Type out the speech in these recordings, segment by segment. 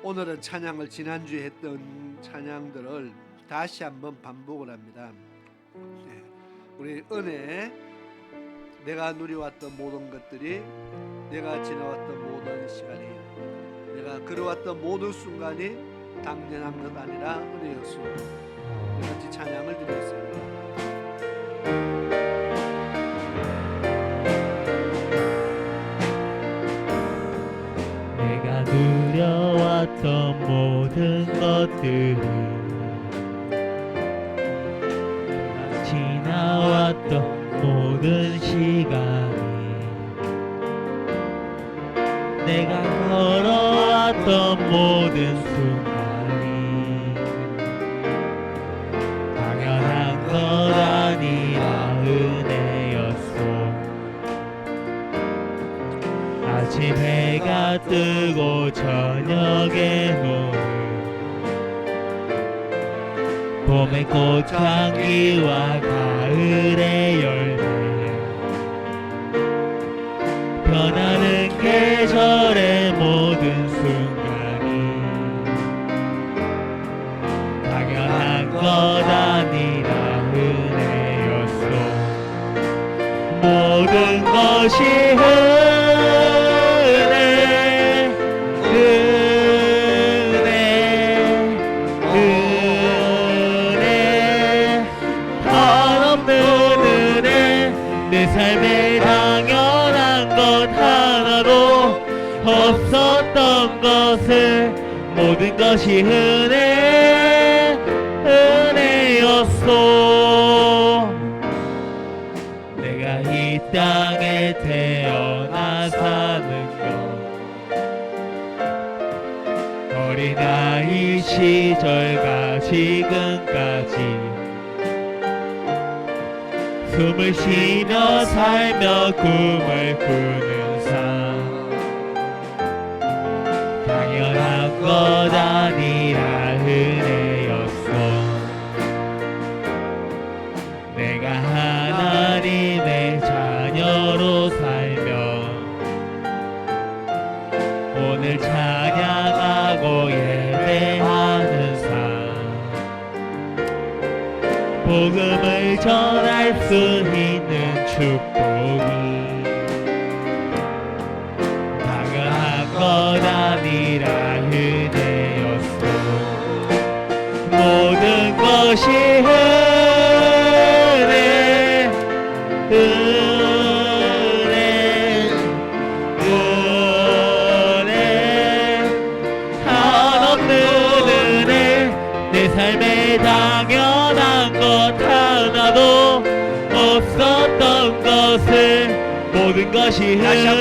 오늘은 찬양을 지난주에 했던 찬양들을 다시 한번 반복을 합니다. 네. 우리 은혜, 내가 누려왔던 모든 것들이, 내가 지나왔던 모든 시간이, 내가 걸어왔던 모든 순간이 당연한 것 아니라 은혜였소. 같이 찬양을 드리겠습니다. 내가 누려왔던 모든 것들이, 내가 지나왔던 모든 시간이, 내가 걸어왔던 모든 순간이 당연한 것 아니라 은혜였소. 아침 해가 뜨고 저녁에 노을, 봄의 꽃향기와 가을의 열매, 변하는 계절의 모든 순간이 당연한 것 아니라 은혜였소. 모든 것이 내 삶에 당연한 것 하나도 없었던 것을, 모든 것이 은혜였소. 내가 이 땅에 태어나 사는 것, 어린아이 시절과 지금까지 숨을 쉬며 살며 꿈을 꾸는 삶, 당연한 것 아니라 은혜였소. 내가 하나님의 자녀로 살며 오늘 찬양하고 예배하는 삶, 복음을 전할 수 있는 축복이 당연한 것 아니라 은혜였소. 모든 것이 한없는 은혜, 내 삶에 당연한 것 하나도 없었던 것을, 모든 것이 은혜였소.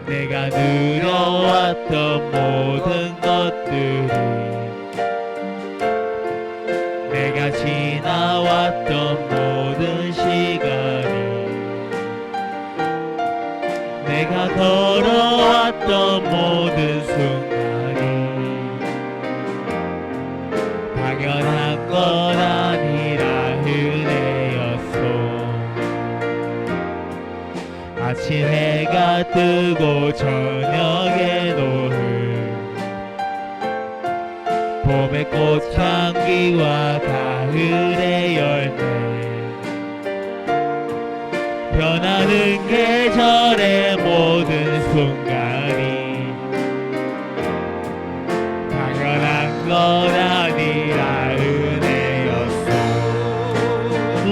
내가 누려왔던 모든 것들이, 내가 지나왔던 모든 시간이, 내가 걸어왔던 모든 순간이 당연한 것 아니라 은혜였소. 아침 해가 뜨고 저녁에 노을, 봄의 꽃향기와 가을의 열매, 변하는 계절의 모든 순간이 당연한 것 아니라 은혜였소.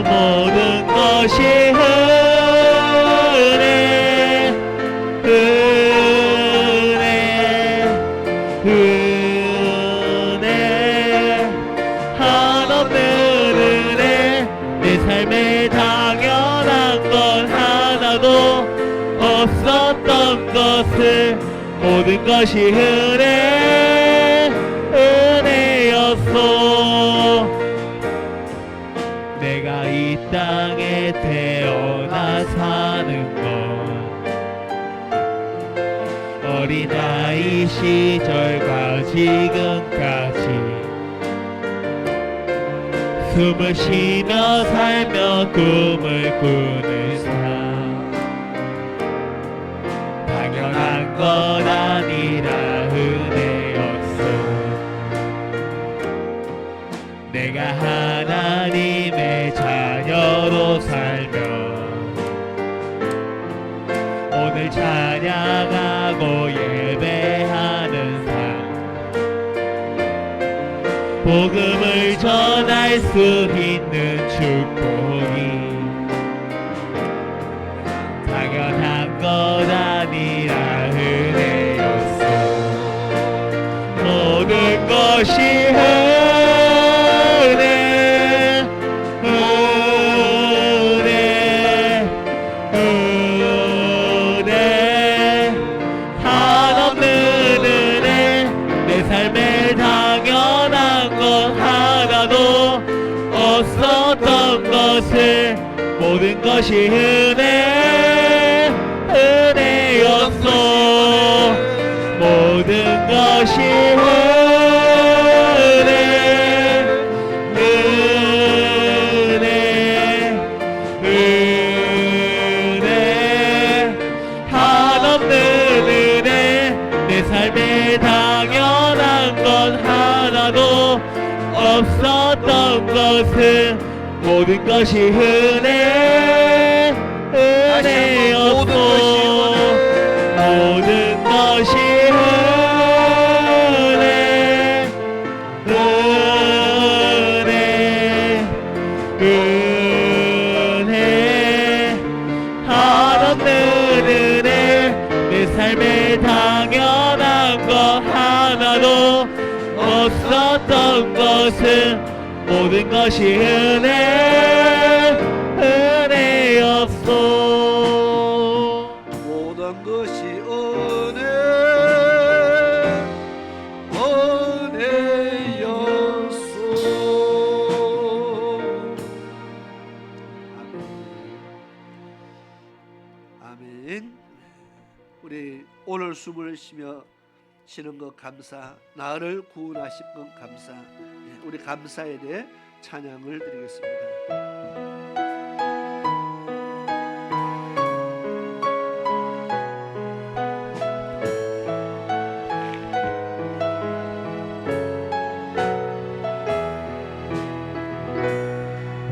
모든 것이 한없는 은혜, 내 삶에 당연한 것 하나도 없었던 것을, 모든 것이 은혜였소. 내가 이 땅에 태어나 사는 것, 어린아이 시절과 지금까지 숨을 쉬며 살며 꿈을 꾸는 삶, 것 아니라 은혜였소. 내가 하나님의 자녀로 살며 오늘 찬양하고 예배하는 삶, 복음을 전할 수 있는 축복이 당연한 것 아니라 은혜였소. 모든 것이 은혜, 은혜, 한없는 은혜. 내 삶에 당연한 것 하나도 없었던 것을 모든 것이 은혜, 은혜였소. 모든 것이 은혜, 은혜, 은혜, 한없는 은혜. 내 삶에 당연한 것 하나도 없었던 것은 모든 것이 은혜, 은혜였소. 모든 것이 은혜, 은혜, 은혜, 한없는 은혜. 내 삶에 당연한 것 하나도 없었던 것은 모든 것이 은혜, 은혜였소. 모든 것이 은혜, 은혜였소. 아멘. 아멘. 우리 오늘 숨을 쉬는 것 감사, 나를 구원하신 것 감사, 우리 감사에 대해 찬양을 드리겠습니다.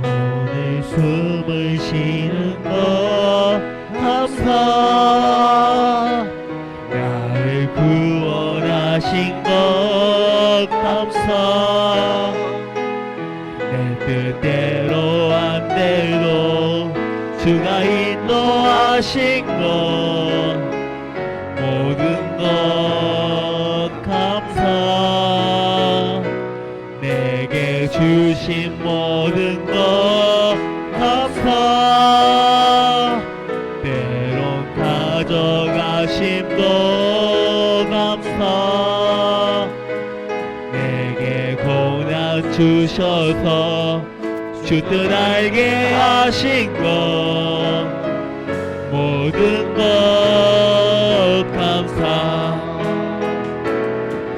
오늘 숨을 쉬는 것 감사, 나를 구원하신 것 감사. 내 뜻대로 안 돼도 주가 인도하신 것 모든 것 감사. 내게 주신 모든 것 감사. 때론 가져가심도 감사. 내게 고난 주셔서 주 뜻 알게 하신 것 모든 것 감사.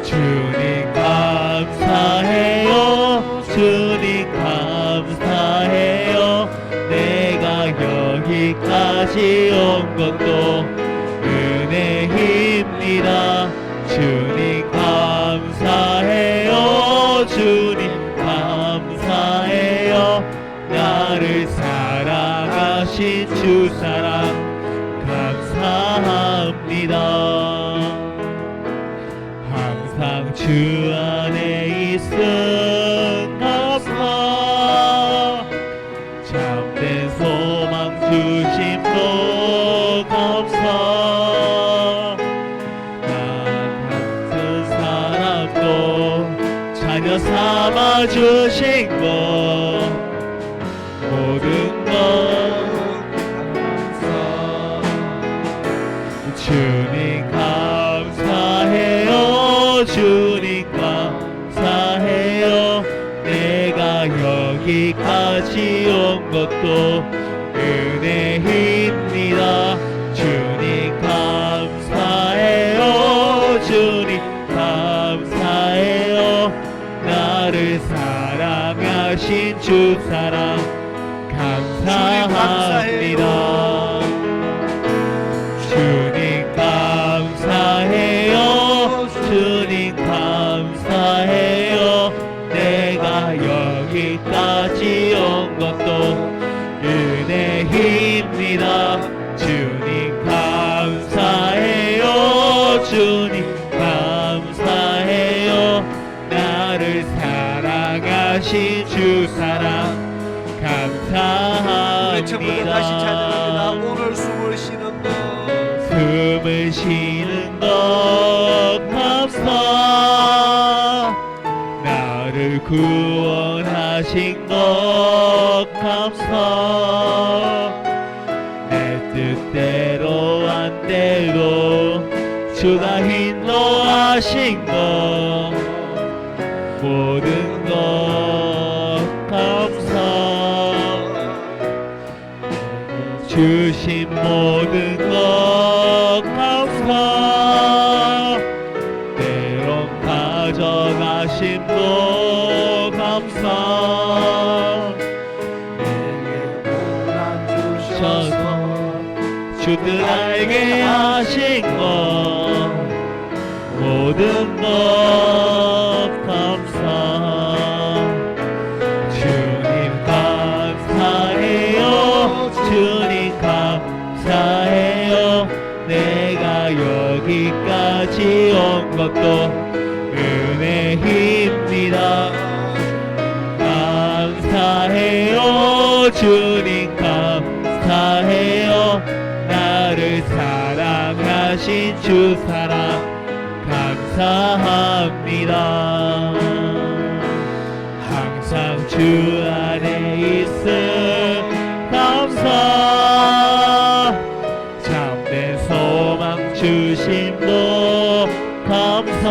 주님 감사해요, 주님 감사해요. 내가 여기까지 온 것도 은혜입니다. 주님 감사해요, 주님 감사해요. 나를 사랑하신 주 사랑 감사합니다. 항상 주 안에 있음 감사. 참된 소망 주심도 감사. 난 같은 사람도 자녀 삼아 주신 것 모든 것 감사. 주님 감사해요, 주님 감사해요. 내가 여기까지 온 것도 은혜입니다. 주님 감사해요, 주님 감사해요. 나를 사랑하신 주 사랑 감사합니다. 주님 감사해요, 주님 감사해요. 나를 사랑하신 주 사랑 우리 처음부터 다시 찬양합니다. 감사합니다. 오늘 숨을 쉬는 것 숨을 쉬는 것 감사. 나를 구원하신 것 감사. 내 뜻대로 안 돼도 주가 인도하신 것 모든 것 감사. 주신 모든 것 감사. 때론 가져가심도 감사. 주셔서 주들 알게 하신 것 모든 것 감사. 주님 감사해요. 주님 감사해요. 내가 여기까지 온 것도 은혜입니다. 감사해요. 주님 감사해요. 나를 사랑하신 주 사랑 감사합니다. 항상 주 안에 있음 감사. 참된 소망 주심도 감사.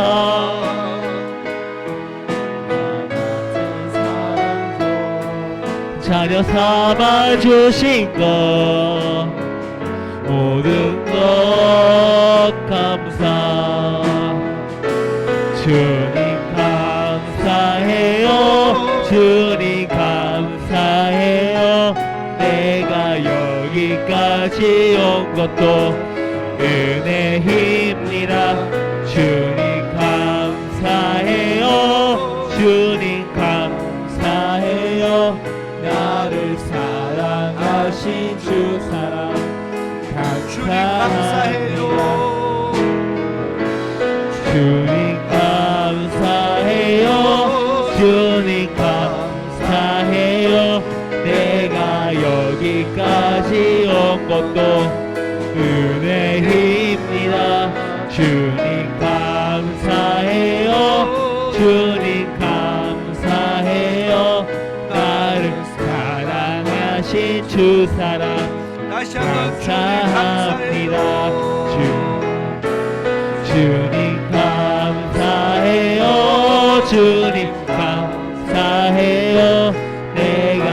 자녀 삼아 주신 것 모든 것 감사. 주님 감사해요. 주님 감사해요. 내가 여기까지 온 것도 은혜입니다. 주님 감사해요. 주님 감사해요. 나를 사랑하신 주 사랑 주님 감사해요. 주님 감사해요. 주님 감사해요. 내가 여기까지 온 것도 은혜입니다. 주님 감사해요. 주님 감사해요. 나를 사랑하신 주 사랑 다시 한번 감사합니다. 주님 감사해요. 주님 감사해요. 내가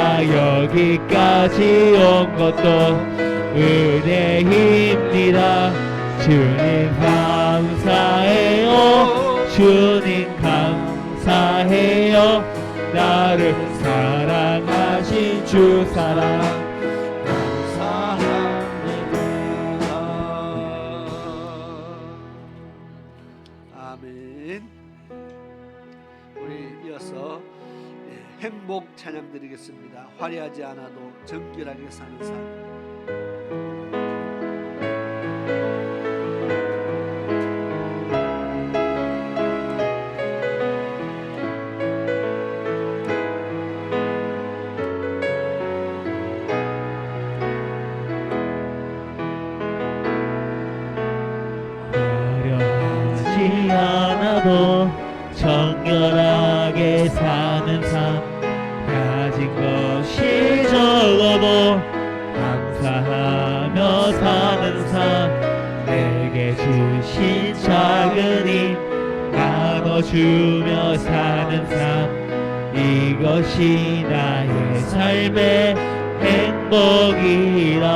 여기까지 온 것도 은혜입니다. 주님 감사해요. 주님 감사해요. 나를 사랑하신 주 사랑 아멘. 우리 이어서 행복 찬양 드리겠습니다. 화려하지 않아도 정결하게 사는 삶. 화려하지 않아도 정결하게 사는 삶. 가진 것이 적어도 감사하며 사는 삶. 내게 주신 작은 힘 나눠주며 사는 삶. 이것이 나의 삶의 행복이라오.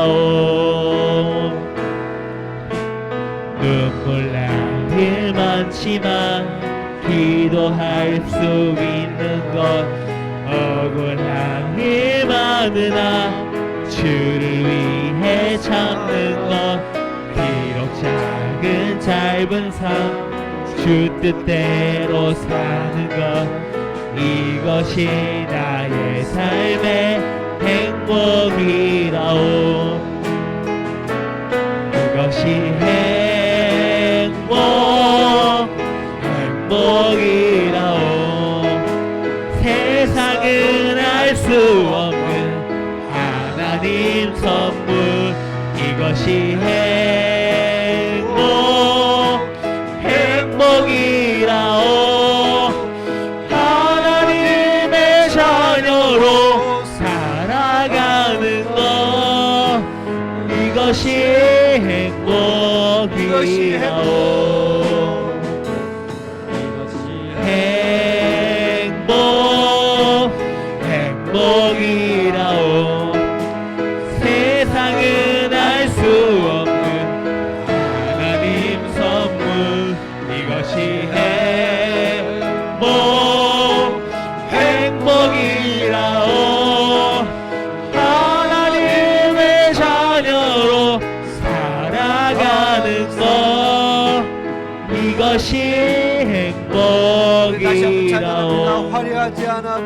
눈물 날 일 많지만 기도할 수 있는 것. 억울한 일 많으나 주를 위해 참는 것. 비록 작은 짧은 삶 주 뜻대로 사는 것. 이것이 나의 삶의 행복이라오. 그것이 행복 이것이 행복이라오. 하나님의 자녀로 살아가는 것, 이것이 행복이라오. 행복이라오. 세상은 알 수 없는 하나님 선물, 이것이 행복이라오. 하나님의 자녀로 살아가는 것, 이것이 행복이라오. 화려하지 않아도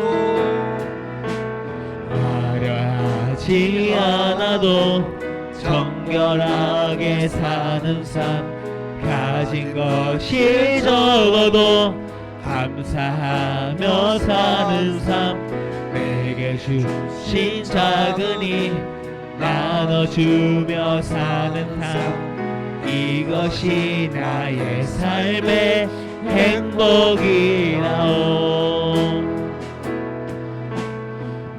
정결하게 사는 삶, 가진 것이 적어도 감사하며 사는 삶, 내게 주신 작은이 나눠주며 사는 삶, 이것이 나의 삶의 행복이라오.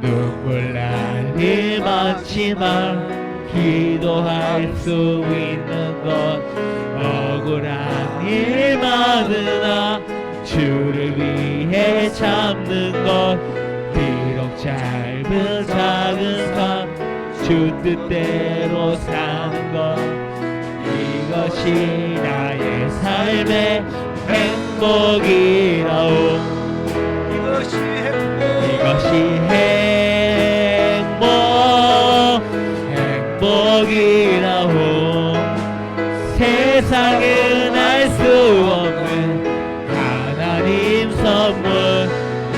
눈물 날 일 많지만 기도할 수 있는 것, 억울한 일 많으나 주를 위해 참는 것, 비록 짧은 작은 삶 주 뜻대로 사는 것, 이것이 나의 삶의 행복이라오. 이것이 행복이라오. 세상은 알 수 없는 하나님 선물,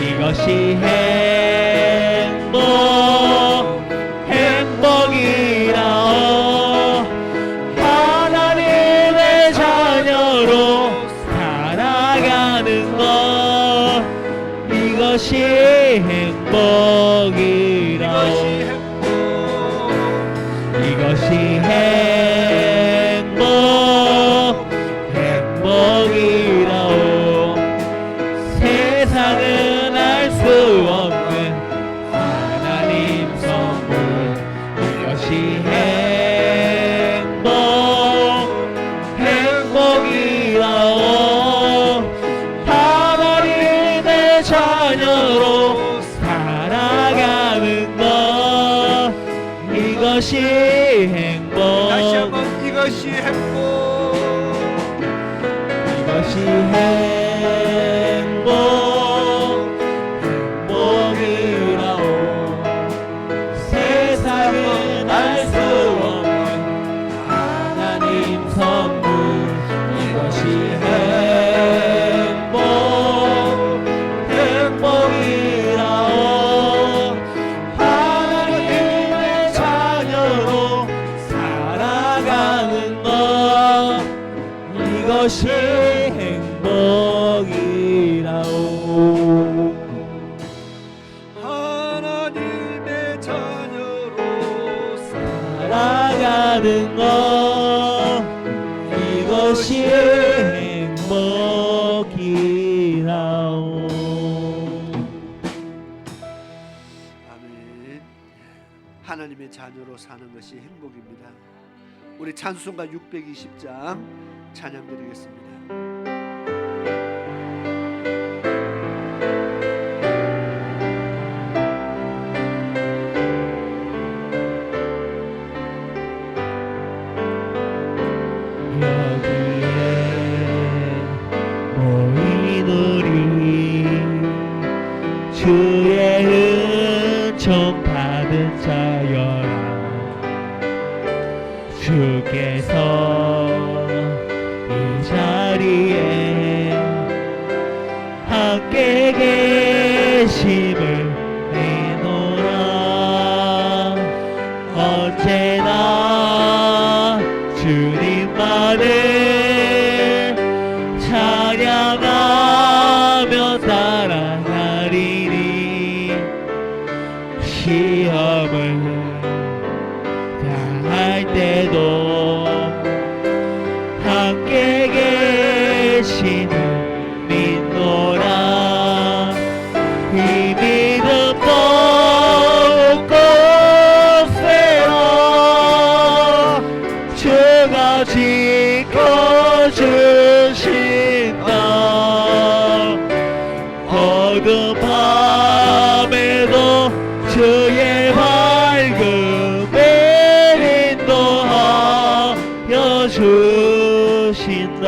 이것이 행복이라오. 하나님의 자녀로 살아가는 것, 이것이 행복이라오. 이것이 행복이라오. 세상은 알 수 없는 하나님 선물, 이것이 행복이라오. 하나님의 자녀로 살아가는 것, 이것이 다시 한번 이것이 행복이라오. 세상은 알 수 없는 하나님 선물, 이것이 행복이라오. 하나님의 자녀로 살아가는 것, 이것이 행복이라오. 하나님의 자녀로 살아가는 것, 이것이 행복이라오. 아멘. 하나님의 자녀로 사는 것이 행복입니다. 우리 찬송가 620장 찬양드리겠습니다. 여기에 모인 우리 주의 은총 받은 자여라. 주께서 이 자리에 지켜주신다. 어두운 밤에도 주의 밝음에 인도하여 주신다.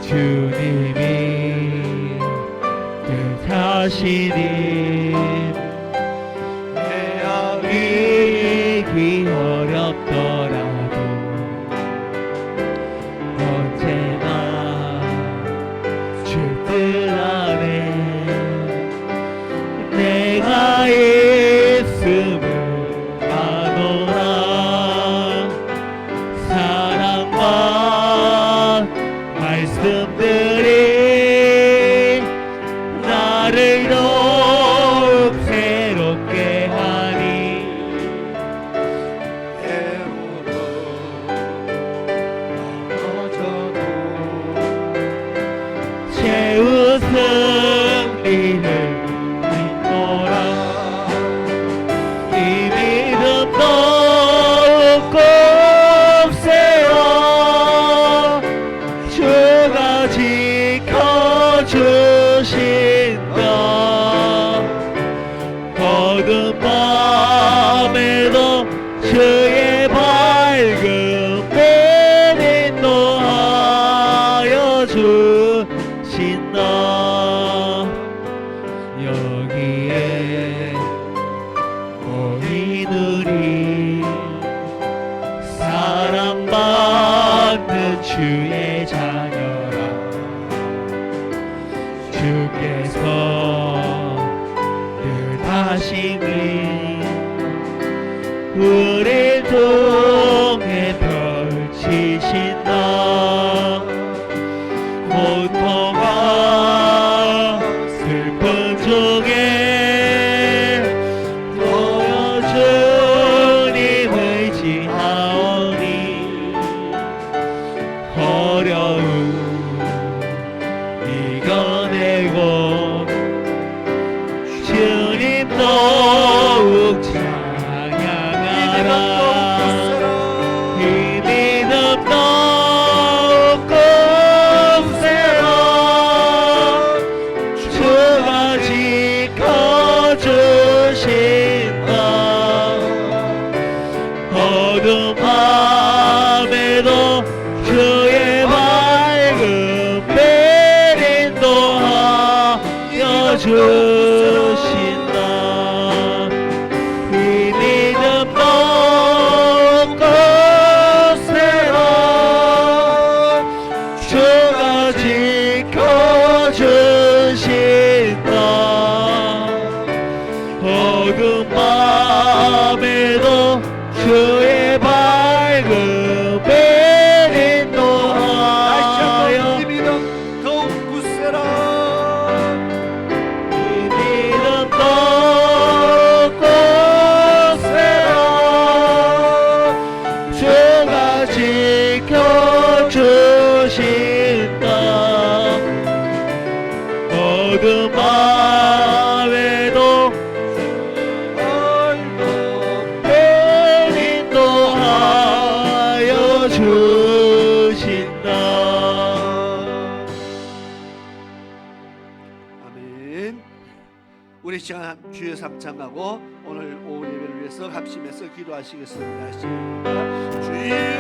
주님이 뜻하시니 내 아기 어렵더라도 언제나 주 뜻 안에 내가 있음을 아노라. 사랑과 말씀들이 나를 더욱 새롭게 하니 때로는 넘어져도 최후 승리를 믿노라. 이 믿음 더욱 꼭 세워 주가 지켜주신다. 어두운 밤에도 주의 밝음에 인도하여 주신다. 여기에 모이누리 사랑받는 주의 자녀라. 주께서 늘 하시니 우리 통해 펼치신다. 고통과 슬픈 중에 너여 주님 의지하오니 어려움 이겨내고 주님 더욱 찬양하라. 이 믿음 더욱 굳세라. 주가 지켜주신다. 어두운 밤에도 주의 밝음에 인도하여 주신다. 이 믿음 더욱 굳세라. 주가 지켜주신다. 어두운 밤에도 주의 밝음에 인도하여 이 믿음 더욱 굳세라. 이 믿음 더욱 굳세라. 주가 지켜주신다. 어두운 밤에도 인도하여 주신다. 아멘. 우리 시간 주의 삼창하고 오늘 오후 예배를 위해서 합심해서 기도하시겠습니다. 시작. 주여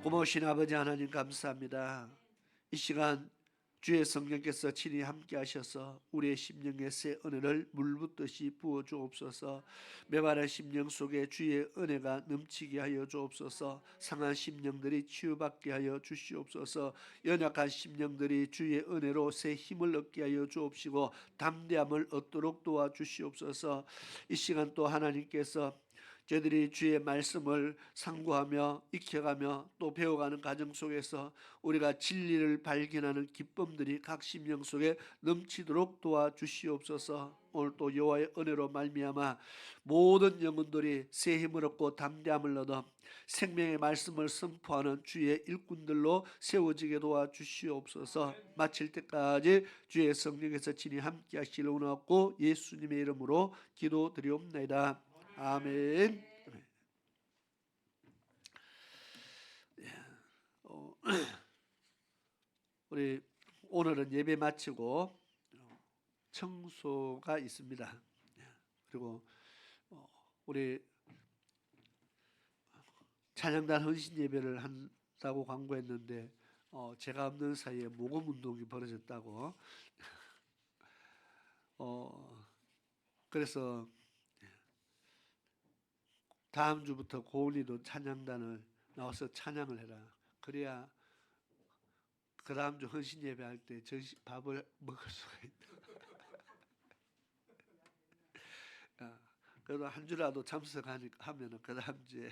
고마우신 아버지 하나님 감사합니다. 이 시간 주의 성령께서 친히 함께 하셔서 우리의 심령의 새 은혜를 물붓듯이 부어 주옵소서. 메마른 심령 속에 주의 은혜가 넘치게 하여 주옵소서. 상한 심령들이 치유받게 하여 주시옵소서. 연약한 심령들이 주의 은혜로 새 힘을 얻게 하여 주옵시고 담대함을 얻도록 도와주시옵소서. 이 시간 또 하나님께서 저희들이 주의 말씀을 상고하며 익혀가며 또 배워가는 과정 속에서 우리가 진리를 발견하는 기쁨들이 각 심령 속에 넘치도록 도와주시옵소서. 오늘 또 여호와의 은혜로 말미암아 모든 영혼들이 새 힘을 얻고 담대함을 얻어 생명의 말씀을 선포하는 주의 일꾼들로 세워지게 도와주시옵소서. 마칠 때까지 주의 성령께서 친히 함께 하시길 원하고 예수님의 이름으로 기도드리옵나이다. 아멘. 우리 오늘은 예배 마치고 청소가 있습니다. 그리고 우리 찬양단 헌신 예배를 한다고 광고했는데 제가 없는 사이에 모금 운동이 벌어졌다고. 그래서 다음 주부터 고은이도 찬양단을 나와서 찬양을 해라. 그래야 그 다음 주 헌신 예배할 때 밥을 먹을 수가 있다. 그래도 한 주라도 참석하면 그 다음 주에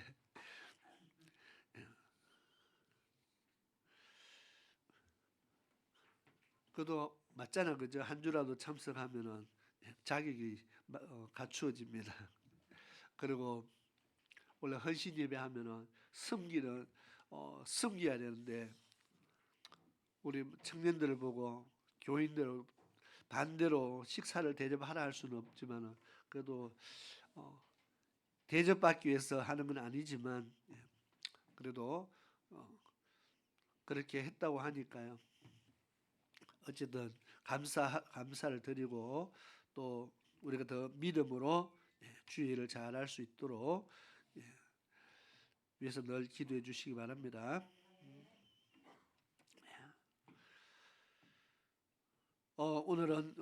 그도 맞잖아, 그죠? 한 주라도 참석하면은 자격이 갖추어집니다. 그리고 원래 헌신 예배하면은 섬겨야 되는데 우리 청년들을 보고 교인들 반대로 식사를 대접하라 할 수는 없지만은 그래도 대접받기 위해서 하는 건 아니지만 그래도 그렇게 했다고 하니까요. 어쨌든 감사를 드리고 또 우리가 더 믿음으로 주의 일을 잘할 수 있도록 위해서 늘 기도해 주시기 바랍니다. 오늘은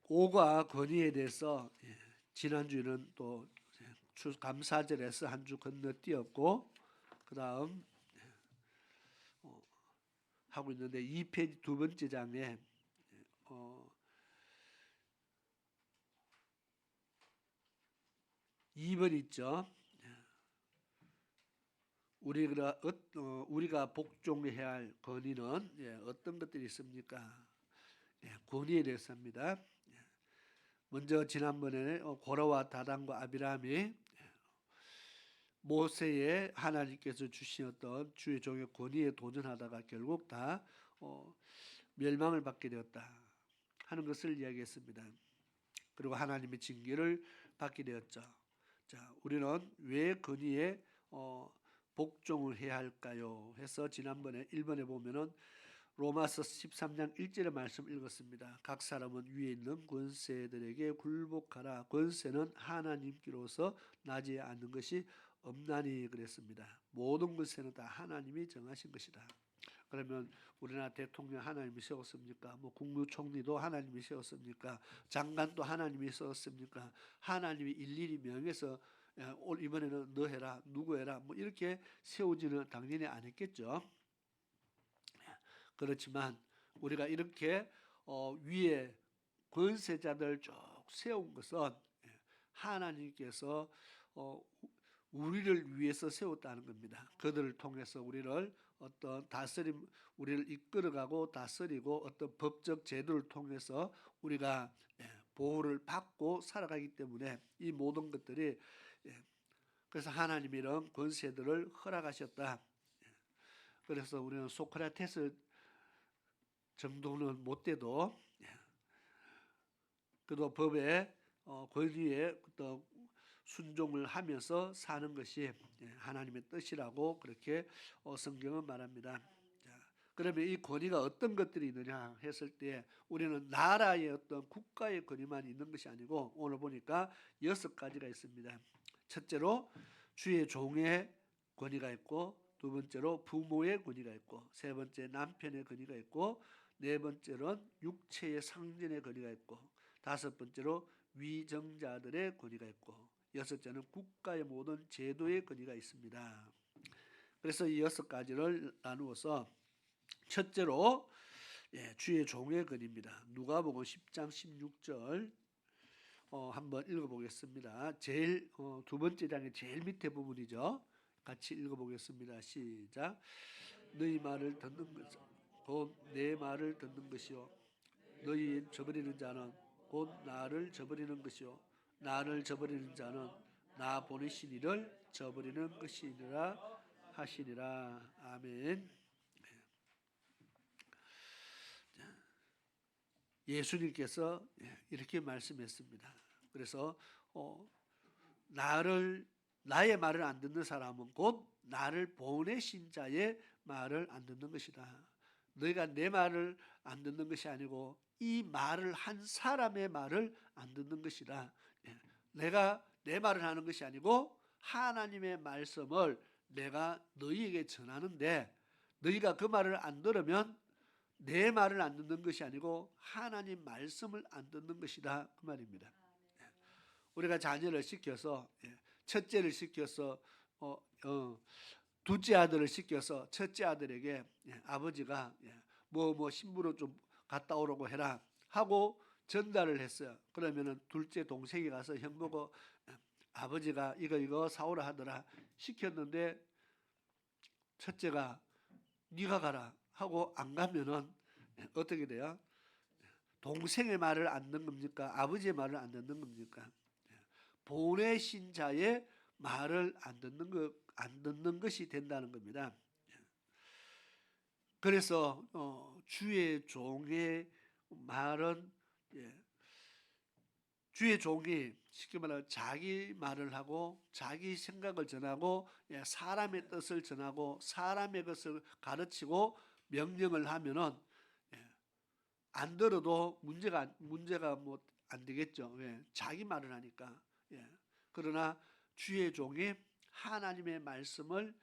오과 권위에 대해서 지난주에는 또 감사절에서 한 주 건너뛰었고 그 다음 하고 있는데 2페이지 두 번째 장에 2번 있죠. 우리가 복종해야 할 권위는 어떤 것들이 있습니까? 권위에 대해서 합니다. 먼저 지난번에 고라와 다단과 아비람이 모세의 하나님께서 주신 어떤 주의 종의 권위에 도전하다가 결국 다 멸망을 받게 되었다 하는 것을 이야기했습니다. 그리고 하나님의 징계를 받게 되었죠. 자, 우리는 왜 권위에 복종을 해야 할까요? 해서 지난번에 1번에 보면은 로마서 13장 1절의 말씀 읽었습니다. 각 사람은 위에 있는 권세들에게 굴복하라. 권세는 하나님께로서 나지 않는 것이 없나니 그랬습니다. 모든 권세는 다 하나님이 정하신 것이다. 그러면 우리나라 대통령 하나님이 세웠습니까? 뭐 국무총리도 하나님이 세웠습니까? 장관도 하나님이 세웠습니까? 하나님이 일일이 명해서 이번에는 너 해라, 누구 해라, 뭐 이렇게 세우지는 당연히 안 했겠죠. 그렇지만 우리가 이렇게 위에 권세자들 쭉 세운 것은 하나님께서 우리를 위해서 세웠다는 겁니다. 그들을 통해서 우리를 어떤 다스림, 우리를 이끌어가고 다스리고 어떤 법적 제도를 통해서 우리가 보호를 받고 살아가기 때문에 이 모든 것들이 그래서 하나님이 이런 권세들을 허락하셨다. 그래서 우리는 소크라테스 정도는 못 돼도 그도 법의 권위에 또 순종을 하면서 사는 것이 하나님의 뜻이라고 그렇게 성경은 말합니다. 자, 그러면 이 권위가 어떤 것들이 있느냐 했을 때 우리는 나라의 어떤 국가의 권위만 있는 것이 아니고 오늘 보니까 6가지가 있습니다. 첫째로 주의 종의 권위가 있고, 두 번째로 부모의 권위가 있고, 세 번째 남편의 권위가 있고, 네 번째로는 육체의 상전의 권위가 있고, 다섯 번째로 위정자들의 권위가 있고, 여섯째는 국가의 모든 제도의 권위가 있습니다. 그래서 이 6가지를 나누어서 첫째로 주의 종의 권위입니다. 누가복음 10장 16절 한번 읽어보겠습니다. 제일 두 번째 장의 제일 밑에 부분이죠. 같이 읽어보겠습니다. 시작. 너희 말을 듣는 것, 곧 내 말을 듣는 것이요 너희 저버리는 자는 곧 나를 저버리는 것이요 나를 저버리는 자는 나 보내신 이를 저버리는 것이니라 하시니라. 아멘. 예수님께서 이렇게 말씀했습니다. 그래서 나의 말을 안 듣는 사람은 곧 나를 보내신 자의 말을 안 듣는 것이다. 너희가 내 말을 안 듣는 것이 아니고 이 말을 한 사람의 말을 안 듣는 것이다. 내가 내 말을 하는 것이 아니고 하나님의 말씀을 내가 너희에게 전하는데 너희가 그 말을 안 들으면 내 말을 안 듣는 것이 아니고 하나님 말씀을 안 듣는 것이다. 그 말입니다. 우리가 자녀를 시켜서 첫째를 시켜서 둘째 아들을 시켜서 첫째 아들에게 아버지가 뭐 신부로 좀 갔다 오라고 해라 하고 전달을 했어요. 그러면은 둘째 동생이 가서 형 보고 아버지가 이거 사오라 하더라 시켰는데 첫째가 네가 가라 하고 안 가면은 어떻게 돼요? 동생의 말을 안 듣는 겁니까? 아버지의 말을 안 듣는 겁니까? 보내신 자의 말을 안 듣는 것이 된다는 겁니다. 그래서 주의 종의 말은 주의 종이 쉽게 말하면 자기 말을 하고 자기 생각을 전하고 사람의 뜻을 전하고 사람의 것을 가르치고 명령을 하면은 안 들어도 문제가 뭐 안 되겠죠. 왜? 자기 말을 하니까. 그러나 주의 종이 하나님의 말씀을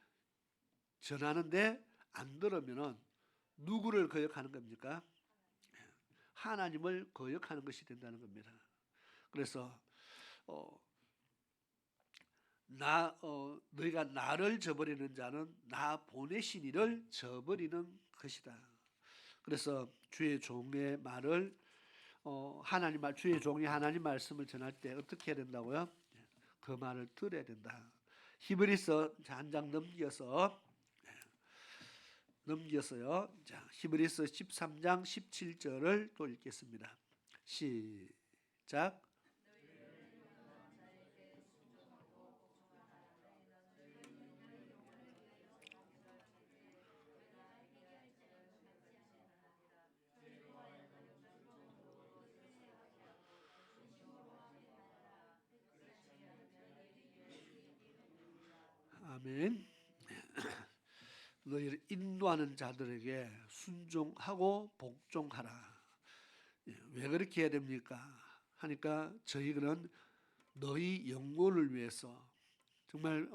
전하는데 안 들으면은 누구를 거역하는 겁니까? 하나님을 거역하는 것이 된다는 겁니다. 그래서 너희가 나를 저버리는 자는 나 보내신 이를 저버리는 것이다. 그래서 주의 종의 말을 주의 종이 하나님 말씀을 전할 때 어떻게 해야 된다고요? 그 말을 들어야 된다. 히브리서 한 장 넘겨서요. 자, 히브리서 13장 17절을 또 읽겠습니다. 시작. 아멘. 너희를 인도하는 자들에게 순종하고 복종하라. 왜 그렇게 해야 됩니까? 하니까 저희들은 너희 영혼을 위해서 정말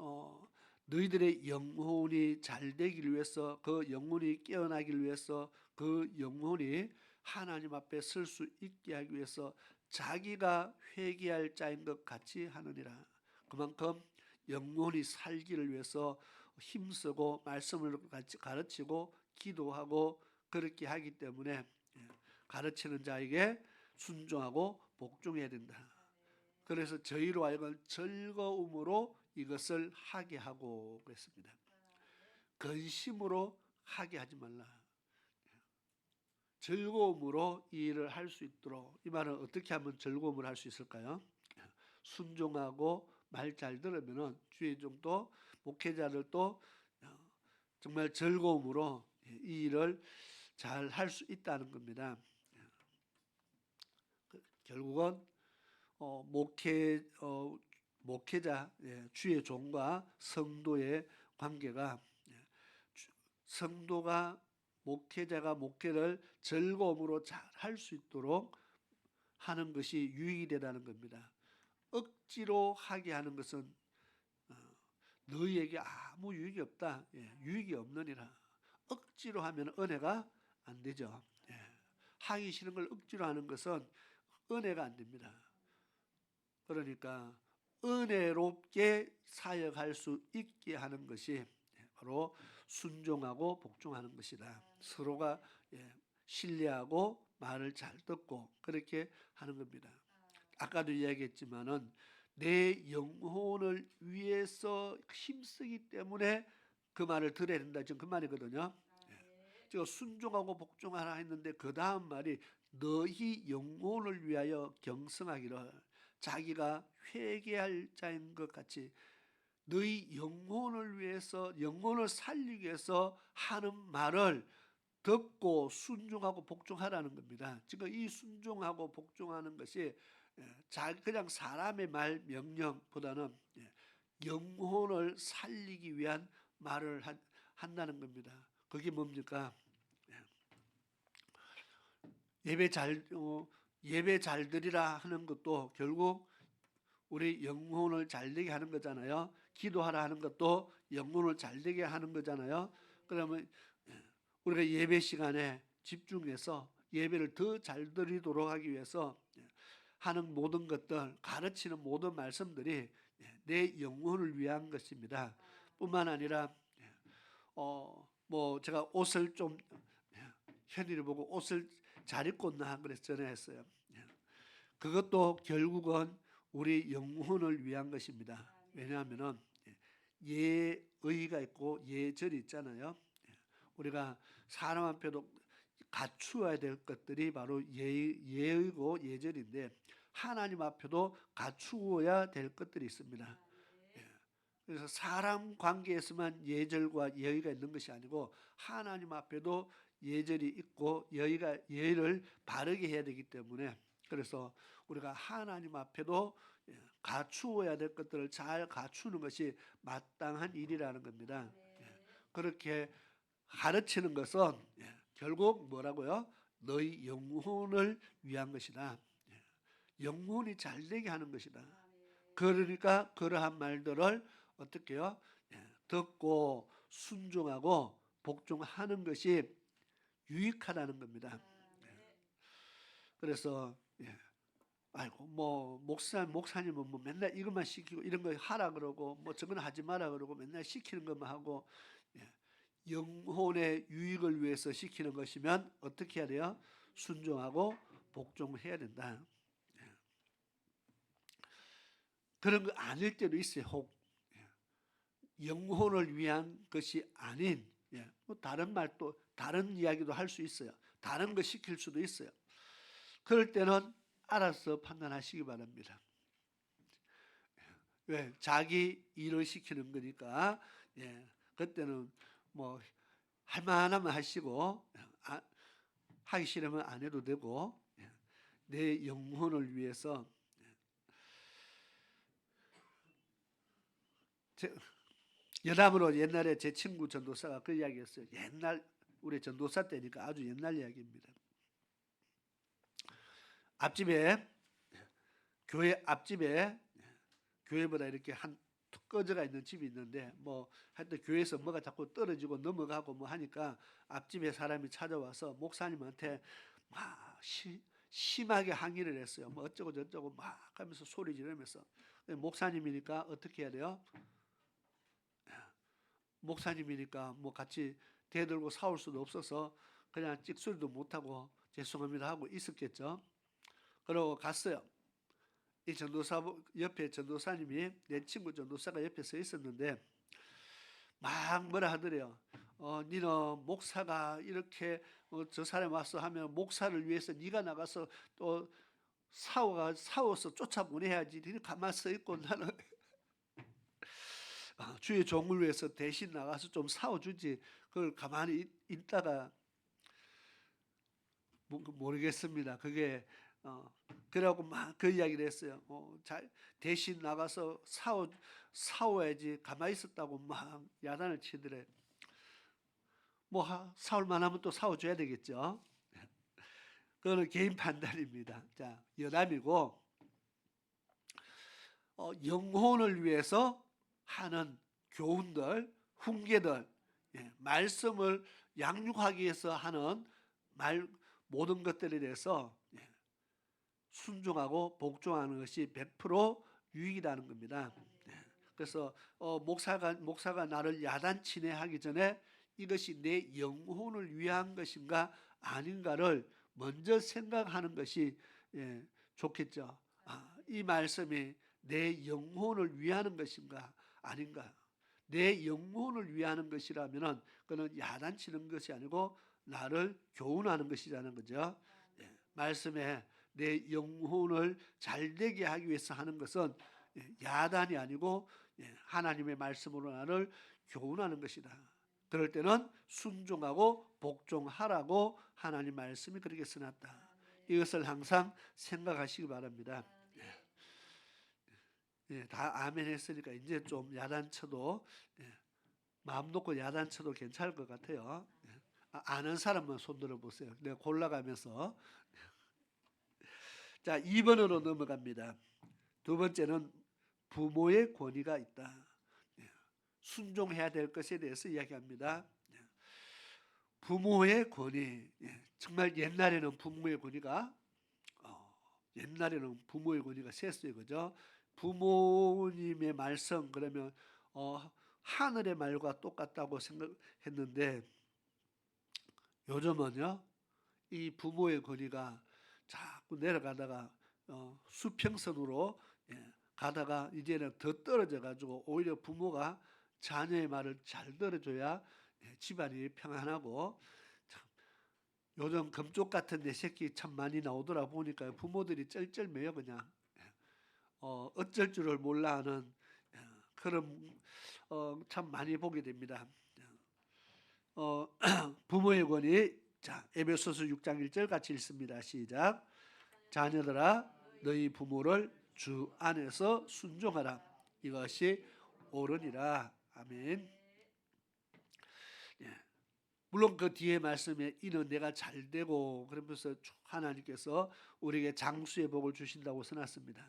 너희들의 영혼이 잘 되기를 위해서, 그 영혼이 깨어나기를 위해서, 그 영혼이 하나님 앞에 설 수 있게 하기 위해서 자기가 회개할 자인 것 같이 하느니라. 그만큼 영혼이 살기를 위해서 힘쓰고 말씀을 같이 가르치고 기도하고 그렇게 하기 때문에 가르치는 자에게 순종하고 복종해야 된다. 그래서 저희로 하여금 즐거움으로 이것을 하게 하고 그랬습니다. 근심으로 하게 하지 말라. 즐거움으로 이 일을 할 수 있도록. 이 말은 어떻게 하면 즐거움을 할 수 있을까요? 순종하고 말 잘 들으면은 주의 종도 목회자들도 정말 즐거움으로 이 일을 잘 할 수 있다는 겁니다. 결국은 목회자 주의 종과 성도의 관계가 성도가 목회자가 목회를 즐거움으로 잘 할 수 있도록 하는 것이 유익이 되다는 겁니다. 억지로 하게 하는 것은 너희에게 아무 유익이 없다. 유익이 없느니라. 억지로 하면 은혜가 안 되죠. 하기 싫은 걸 억지로 하는 것은 은혜가 안 됩니다. 그러니까 은혜롭게 사역할 수 있게 하는 것이 바로 순종하고 복종하는 것이다. 서로가 신뢰하고 말을 잘 듣고 그렇게 하는 겁니다. 아까도 이야기했지만은 내 영혼을 위해서 힘쓰기 때문에 그 말을 들어야 된다. 지금 그 말이거든요. 제가 순종하고 복종하라 했는데 그 다음 말이 너희 영혼을 위하여 경성하기를, 자기가 회개할 자인 것 같이 너희 영혼을 위해서, 영혼을 살리기 위해서 하는 말을 듣고 순종하고 복종하라는 겁니다. 지금 이 순종하고 복종하는 것이 그냥 사람의 말 명령보다는 영혼을 살리기 위한 말을 한다는 겁니다. 그게 뭡니까? 예배 잘 드리라 하는 것도 결국 우리 영혼을 잘되게 하는 거잖아요. 기도하라 하는 것도 영혼을 잘되게 하는 거잖아요. 그러면 우리가 예배 시간에 집중해서 예배를 더 잘 드리도록 하기 위해서 하는 모든 것들, 가르치는 모든 말씀들이 내 영혼을 위한 것입니다. 뿐만 아니라 뭐 제가 옷을 좀 현이를 보고 옷을 잘 입고 온나 그래서 전화했어요. 그것도 결국은 우리 영혼을 위한 것입니다. 왜냐하면은 예의가 있고 예절이 있잖아요. 우리가 사람 앞에도 갖추어야 될 것들이 바로 예의고 예절인데 하나님 앞에도 갖추어야 될 것들이 있습니다. 그래서 사람 관계에서만 예절과 예의가 있는 것이 아니고 하나님 앞에도 예절이 있고 예의를 바르게 해야 되기 때문에, 그래서 우리가 하나님 앞에도 갖추어야 될 것들을 잘 갖추는 것이 마땅한 일이라는 겁니다. 그렇게 가르치는 것은 결국 뭐라고요? 너희 영혼을 위한 것이다. 영혼이 잘되게 하는 것이다. 그러니까 그러한 말들을 어떻게 해요? 듣고 순종하고 복종하는 것이 유익하다는 겁니다. 그래서 아이고 뭐 목사님은 뭐 맨날 이것만 시키고 이런 거 하라 그러고 뭐 저건 하지 마라 그러고 맨날 시키는 것만 하고, 영혼의 유익을 위해서 시키는 것이면 어떻게 해야 돼요? 순종하고 복종해야 된다. 그런 거 아닐 때도 있어요. 혹 영혼을 위한 것이 아닌 뭐 다른 말도 다른 이야기도 할 수 있어요. 다른 거 시킬 수도 있어요. 그럴 때는 알아서 판단하시기 바랍니다. 왜? 자기 일을 시키는 거니까 그때는 뭐 할만하면 하시고 하기 싫으면 안 해도 되고, 내 영혼을 위해서 여담으로 옛날에 제 친구 전도사가 그 이야기했어요. 옛날 우리 전도사 때니까 아주 옛날 이야기입니다. 앞집에 교회 앞집에 교회보다 이렇게 한 꺼져가 있는 집이 있는데 뭐 하여튼 교회에서 뭐가 자꾸 떨어지고 넘어가고 뭐 하니까 앞집에 사람이 찾아와서 목사님한테 막 심하게 항의를 했어요. 뭐 어쩌고 저쩌고 막 하면서 소리 지르면서. 목사님이니까 어떻게 해야 돼요? 목사님이니까 뭐 같이 대들고 싸울 수도 없어서 그냥 찍소리도 못하고 죄송합니다 하고 있었겠죠. 그러고 갔어요. 이 전도사 옆에 전도사님이 내 친구 전도사가 옆에 서 있었는데 막 뭐라 하더래요. 니는 목사가 이렇게 저 사람 와서 하면 목사를 위해서 네가 나가서 또 싸워서 쫓아보내야지. 니는 가만 서 있고 나는 주의 종을 위해서 대신 나가서 좀 싸워주지. 그걸 가만히 있다가 모르겠습니다. 그게 그래갖고 막 그 이야기를 했어요. 대신 나가서 싸워야지. 가만히 있었다고 막 야단을 치더래. 뭐 싸울 만하면 또 싸워줘야 되겠죠. 그거는 개인 판단입니다. 자, 여담이고 영혼을 위해서 하는 교훈들, 훈계들, 말씀을 양육하기 위해서 하는 모든 것들에 대해서 순종하고 복종하는 것이 100% 유익이라는 겁니다. 그래서 목사가 나를 야단치네 하기 전에 이것이 내 영혼을 위한 것인가 아닌가를 먼저 생각하는 것이 좋겠죠. 이 말씀이 내 영혼을 위하는 것인가 아닌가. 내 영혼을 위하는 것이라면은 그는 야단치는 것이 아니고 나를 교훈하는 것이라는 거죠. 말씀에 내 영혼을 잘되게 하기 위해서 하는 것은 야단이 아니고 하나님의 말씀으로 나를 교훈하는 것이다. 그럴 때는 순종하고 복종하라고 하나님 말씀이 그렇게 써놨다. 이것을 항상 생각하시기 바랍니다. 다 아멘 했으니까 이제 좀 야단쳐도 마음 놓고 야단쳐도 괜찮을 것 같아요. 아는 사람만 손 들어보세요. 내가 골라가면서. 자, 2번으로 넘어갑니다. 두 번째는 부모의 권위가 있다. 순종해야 될 것에 대해서 이야기합니다. 부모의 권위. 정말 옛날에는 부모의 권위가 셌어요. 그죠? 부모님의 말씀 그러면 하늘의 말과 똑같다고 생각했는데 요즘은요 이 부모의 권위가 자꾸 내려가다가 수평선으로 가다가 이제는 더 떨어져 가지고 오히려 부모가 자녀의 말을 잘 들어줘야 집안이 평안하고 참 요즘 금쪽 같은 내 새끼 참 많이 나오더라 보니까 부모들이 쩔쩔매요 그냥 어쩔 줄을 몰라 하는 그런 참 많이 보게 됩니다. 부모의 권위. 자, 에베소서 6장 1절 같이 읽습니다. 시작. 자녀들아 너희 부모를 주 안에서 순종하라. 이것이 옳으니라. 아멘. 물론 그 뒤에 말씀에 이는 내가 잘되고 그러면서 하나님께서 우리에게 장수의 복을 주신다고 써놨습니다.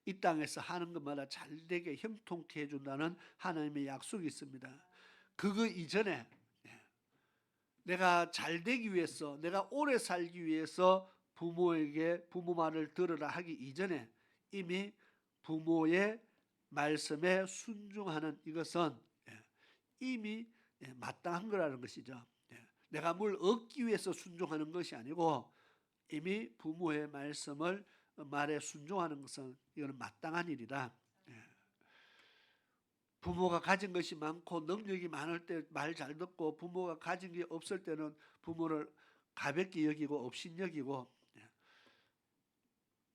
이 땅에서 하는 것마다 잘되게 형통케 해준다는 하나님의 약속이 있습니다. 그거 이전에 내가 잘되기 위해서 내가 오래 살기 위해서 부모에게 부모 말을 들으라 하기 이전에 이미 부모의 말씀에 순종하는 이것은 이미 마땅한 거라는 것이죠. 내가 뭘 얻기 위해서 순종하는 것이 아니고 이미 부모의 말에 순종하는 것은 이거는 마땅한 일이다. 부모가 가진 것이 많고 능력이 많을 때 말 잘 듣고 부모가 가진 게 없을 때는 부모를 가볍게 여기고 업신여기고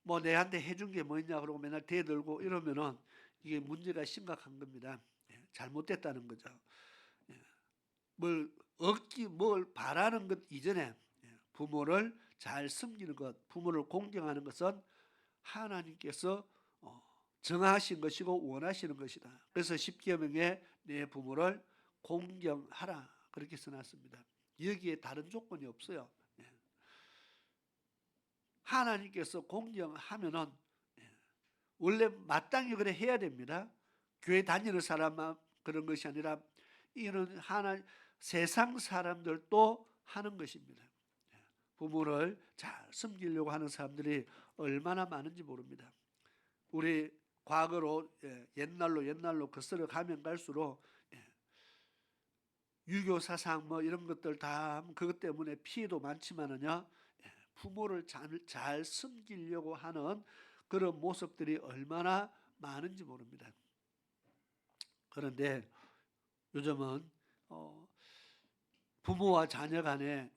뭐 내한테 해준 게 뭐냐 그러고 맨날 대들고 이러면은 이게 문제가 심각한 겁니다. 잘못됐다는 거죠. 뭘 바라는 것 이전에 부모를 잘 섬기는 것, 부모를 공경하는 것은 하나님께서 정하신 것이고 원하시는 것이다. 그래서 십계명에 내 부모를 공경하라 그렇게 써놨습니다. 여기에 다른 조건이 없어요. 하나님께서 공경하면은 원래 마땅히 그래 해야 됩니다. 교회 다니는 사람만 그런 것이 아니라 이는 세상 사람들도 하는 것입니다. 부모를 잘 섬기려고 하는 사람들이 얼마나 많은지 모릅니다. 우리 과거로 옛날로 거슬러 가면 갈수록 유교 사상 뭐 이런 것들 다 그것 때문에 피해도 많지만은요, 부모를 잘 섬기려고 하는 그런 모습들이 얼마나 많은지 모릅니다. 그런데 요즘은 부모와 자녀 간의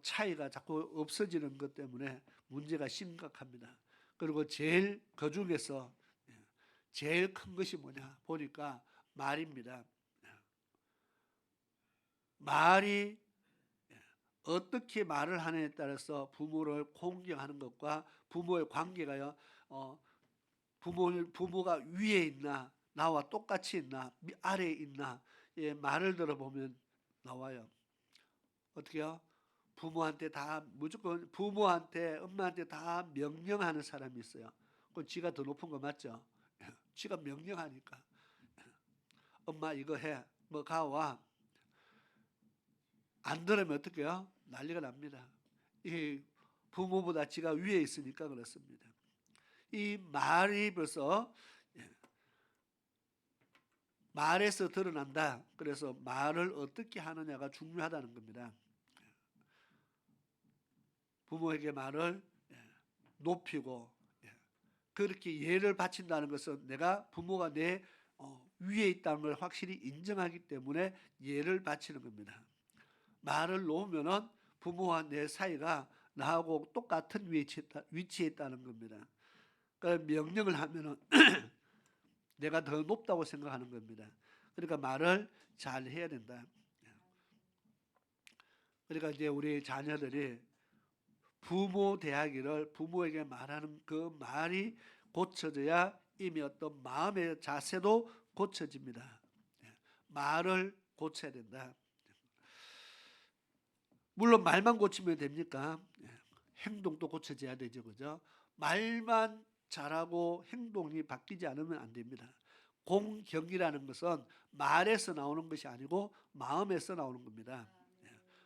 차이가 자꾸 없어지는 것 때문에 문제가 심각합니다. 그리고 그 중에서 제일 큰 것이 뭐냐 보니까 말입니다. 말이 어떻게 말을 하느냐에 따라서 부모를 공경하는 것과 부모의 관계가요, 부모가 위에 있나 나와 똑같이 있나 아래에 있나, 말을 들어보면 나와요. 어떻게요? 부모한테 다 무조건 엄마한테 다 명령하는 사람이 있어요. 그건 지가 더 높은 거 맞죠? 지가 명령하니까. 엄마 이거 해, 뭐 가와. 안 들으면 어떡해요? 난리가 납니다. 이 부모보다 지가 위에 있으니까 그렇습니다. 이 말이 벌써 말에서 드러난다. 그래서 말을 어떻게 하느냐가 중요하다는 겁니다. 부모에게 말을 높이고 그렇게 예를 바친다는 것은 내가 부모가 내 위에 있다는 걸 확실히 인정하기 때문에 예를 바치는 겁니다. 말을 놓으면은 부모와 내 사이가 나하고 똑같은 위치에 있다는 겁니다. 그러니까 명령을 하면은 내가 더 높다고 생각하는 겁니다. 그러니까 말을 잘 해야 된다. 그러니까 이제 우리 자녀들이 부모 대하기를 부모에게 말하는 그 말이 고쳐져야 이미 어떤 마음의 자세도 고쳐집니다. 말을 고쳐야 된다. 물론 말만 고치면 됩니까? 행동도 고쳐져야 되죠, 그죠? 말만 잘하고 행동이 바뀌지 않으면 안 됩니다. 공경이라는 것은 말에서 나오는 것이 아니고 마음에서 나오는 겁니다.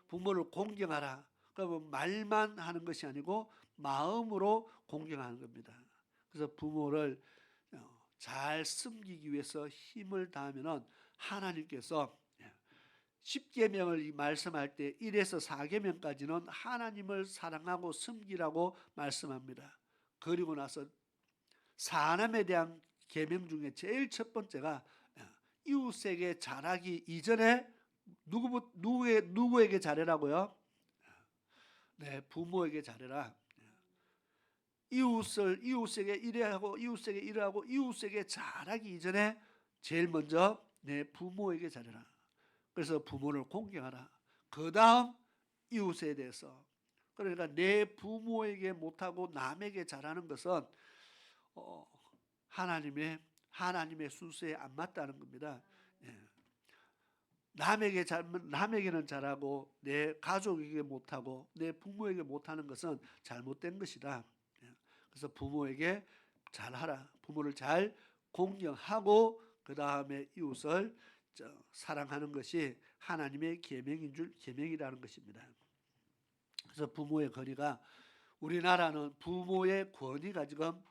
부모를 공경하라. 그러면 말만 하는 것이 아니고 마음으로 공경하는 겁니다. 그래서 부모를 잘 섬기기 위해서 힘을 다하면은 하나님께서 10계명을 말씀할 때 1에서 4계명까지는 하나님을 사랑하고 섬기라고 말씀합니다. 그리고 나서 사람에 대한 계명 중에 제일 첫 번째가 이웃에게 잘하기 이전에 누구에게 잘해라고요? 네, 부모에게 잘해라. 이웃에게 이래하고 이웃에게 이래하고 이웃에게 잘하기 이전에 제일 먼저 내 부모에게 잘해라. 그래서 부모를 공경하라. 그 다음 이웃에 대해서. 그러니까 내 부모에게 못하고 남에게 잘하는 것은 하나님의 순서에 안 맞다는 겁니다. 남에게는 잘하고 내 가족에게 못하고 내 부모에게 못하는 것은 잘못된 것이다. 그래서 부모에게 잘하라. 부모를 잘 공경하고 그 다음에 이웃을 사랑하는 것이 하나님의 계명이라는 것입니다. 그래서 부모의 권위가, 우리나라는 부모의 권위가 지금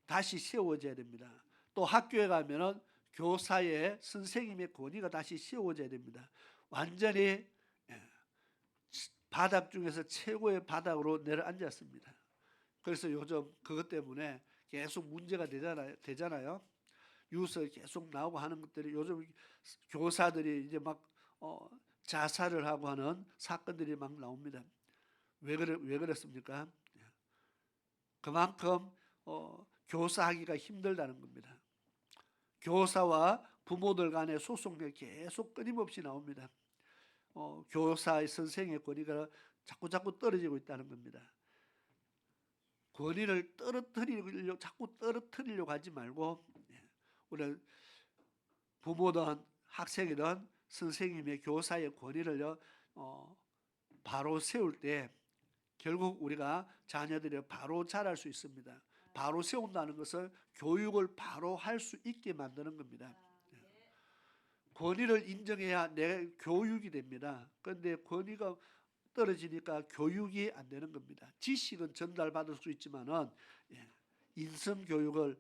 다시 세워져야 됩니다. 또 학교에 가면은 교사의 선생님의 권위가 다시 세워져야 됩니다. 완전히 바닥 중에서 최고의 바닥으로 내려앉았습니다. 그래서 요즘 그것 때문에 계속 문제가 되잖아요. 뉴스에 계속 나오고 하는 것들이, 요즘 교사들이 이제 막 자살을 하고 하는 사건들이 막 나옵니다. 왜 그랬습니까? 그만큼 교사하기가 힘들다는 겁니다. 교사와 부모들 간의 소송이 계속 끊임없이 나옵니다. 교사의 선생의 권위가 자꾸 떨어지고 있다는 겁니다. 권위를 자꾸 떨어뜨리려고 하지 말고 우리는 부모든 학생이든 선생님의 교사의 권위를 바로 세울 때 결국 우리가 자녀들이 바로 자랄 수 있습니다. 바로 세운다는 것은 교육을 바로 할 수 있게 만드는 겁니다. 권위를 인정해야 내 교육이 됩니다. 그런데 권위가 떨어지니까 교육이 안 되는 겁니다. 지식은 전달받을 수 있지만은 인성 교육을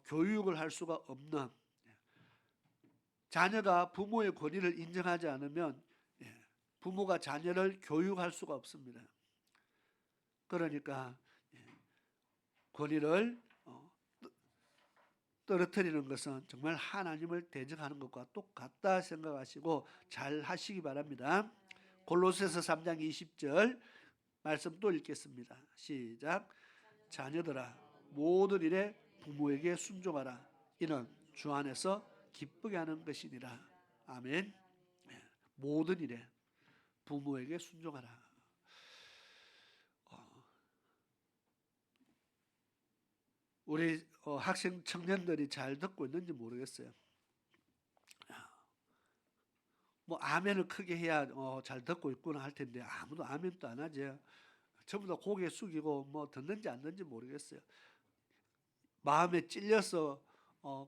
교육을 할 수가 없는, 자녀가 부모의 권위를 인정하지 않으면 부모가 자녀를 교육할 수가 없습니다. 그러니까 권위를 떨어뜨리는 것은 정말 하나님을 대적하는 것과 똑같다 생각하시고 잘 하시기 바랍니다. 골로새서 3장 20절 말씀 또 읽겠습니다. 시작. 자녀들아 모든 일에 부모에게 순종하라. 이는 주 안에서 기쁘게 하는 것이니라. 아멘. 모든 일에 부모에게 순종하라. 우리 학생 청년들이 잘 듣고 있는지 모르겠어요. 뭐 아멘을 크게 해야 잘 듣고 있구나 할 텐데 아무도 아멘도 안 하죠. 전부 다 고개 숙이고 뭐 듣는지 안 듣는지 모르겠어요. 마음에 찔려서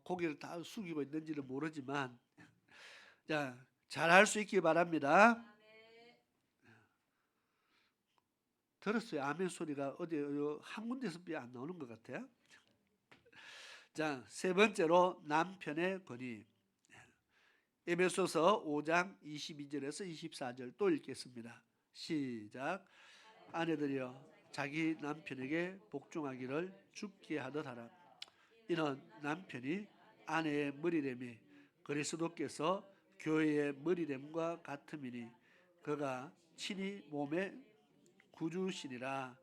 고개를 다 숙이고 있는지는 모르지만 자, 잘할 수 있기 바랍니다. 들었어요. 아멘 소리가 어디 한 군데서 안 나오는 것 같아요. 자, 세 번째로 남편의 권위. 에베소서 5장 22절에서 24절 또 읽겠습니다. 시작. 아내들이여 자기 남편에게 복종하기를 죽게 하듯 하라. 이는 남편이 아내의 머리됨이 그리스도께서 교회의 머리됨과 같음이니 그가 친히 몸의 구주시니라.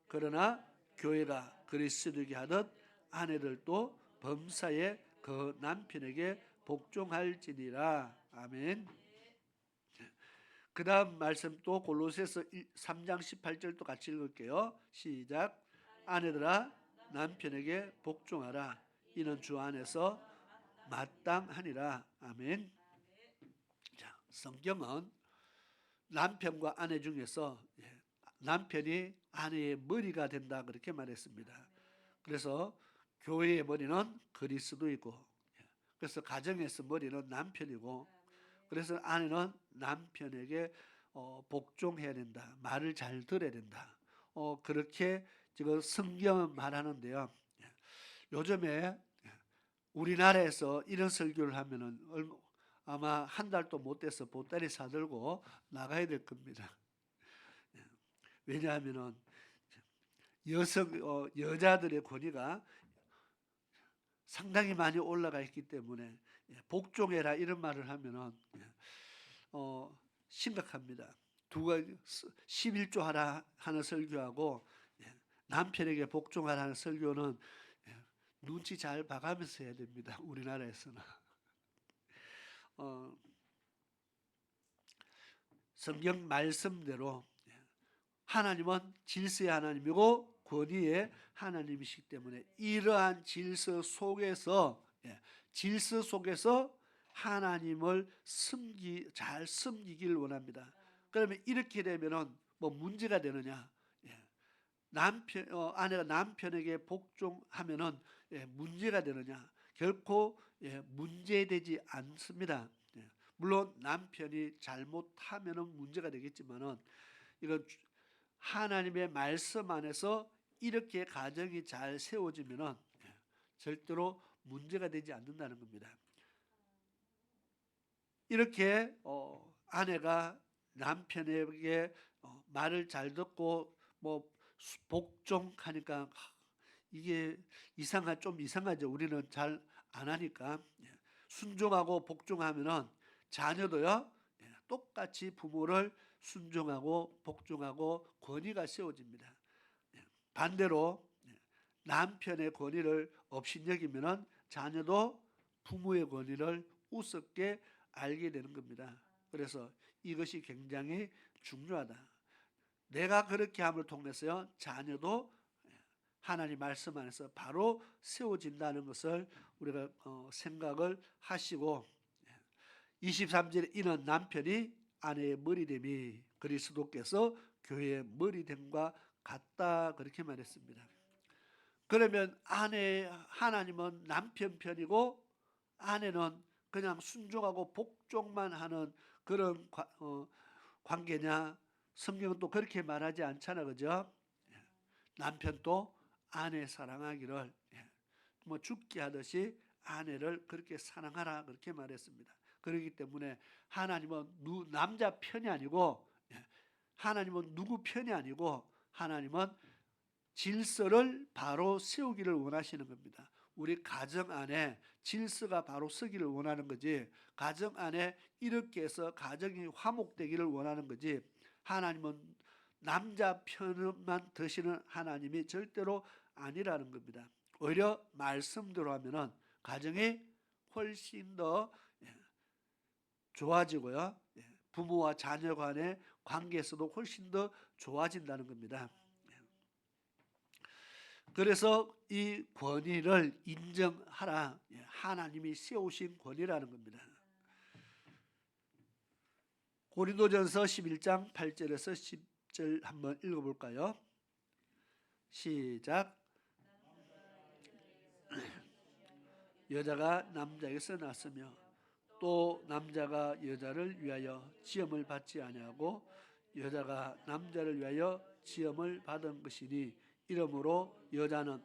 그러나 교회가 그리스도에게 하듯 아내들도 범사에 그 남편에게 복종할지니라. 아멘. 그 다음 말씀 또 골로새서 3장 18절도 같이 읽을게요. 시작. 아내들아 남편에게 복종하라. 이는 주 안에서 마땅하니라. 아멘. 자, 성경은 남편과 아내 중에서 남편이 아내의 머리가 된다 그렇게 말했습니다. 그래서 교회의 머리는 그리스도이고, 그래서 가정에서 머리는 남편이고, 그래서 아내는 남편에게 복종해야 된다. 말을 잘 들어야 된다. 그렇게 지금 성경은 말하는데요. 요즘에 우리나라에서 이런 설교를 하면은 아마 한 달도 못 돼서 보따리 사들고 나가야 될 겁니다. 왜냐하면은 여자들의 권위가 상당히 많이 올라가 있기 때문에 복종해라 이런 말을 하면은 심각합니다. 두가 11조 하라 하는 설교하고 남편에게 복종하라 하는 설교는 눈치 잘 봐가면서 해야 됩니다. 우리나라에서는. 성경 말씀대로 하나님은 질서의 하나님이고 권위의 하나님이시기 때문에 이러한 질서 속에서 하나님을 잘 섬기길 원합니다. 그러면 이렇게 되면은 뭐 문제가 되느냐? 아내가 남편에게 복종하면은 문제가 되느냐? 결코 문제되지 않습니다. 물론 남편이 잘못하면은 문제가 되겠지만은 이건 하나님의 말씀 안에서 이렇게 가정이 잘 세워지면은 절대로 문제가 되지 않는다는 겁니다. 이렇게 아내가 남편에게 말을 잘 듣고 뭐 복종하니까 이게 좀 이상하죠. 우리는 잘 안 하니까. 순종하고 복종하면은 자녀도요 똑같이 부모를 순종하고 복종하고 권위가 세워집니다. 반대로 남편의 권위를 업신여기면은 자녀도 부모의 권위를 우습게 알게 되는 겁니다. 그래서 이것이 굉장히 중요하다. 내가 그렇게 함을 통해서요 자녀도 하나님 말씀 안에서 바로 세워진다는 것을 우리가 생각을 하시고 23절에 이는 남편이 아내의 머리됨이 그리스도께서 교회의 머리됨과 같다 그렇게 말했습니다. 그러면 하나님은 남편 편이고 아내는 그냥 순종하고 복종만 하는 그런 관계냐? 성경은 또 그렇게 말하지 않잖아, 그죠? 남편도 아내 사랑하기를 뭐 죽게 하듯이 아내를 그렇게 사랑하라 그렇게 말했습니다. 그렇기 때문에 하나님은 남자 편이 아니고 하나님은 누구 편이 아니고 하나님은 질서를 바로 세우기를 원하시는 겁니다. 우리 가정 안에 질서가 바로 서기를 원하는 거지, 가정 안에 이렇게 해서 가정이 화목되기를 원하는 거지, 하나님은 남자 편만 드시는 하나님이 절대로 아니라는 겁니다. 오히려 말씀대로 하면은 가정이 훨씬 더 좋아지고요, 부모와 자녀 간의 관계에서도 훨씬 더 좋아진다는 겁니다. 그래서 이 권위를 인정하라, 하나님이 세우신 권위라는 겁니다. 고린도전서 11장 8절에서 10절 한번 읽어볼까요? 시작. 여자가 남자에게서 났으며 또 남자가 여자를 위하여 지음을 받지 아니하고 여자가 남자를 위하여 지음을 받은 것이니 이러므로 여자는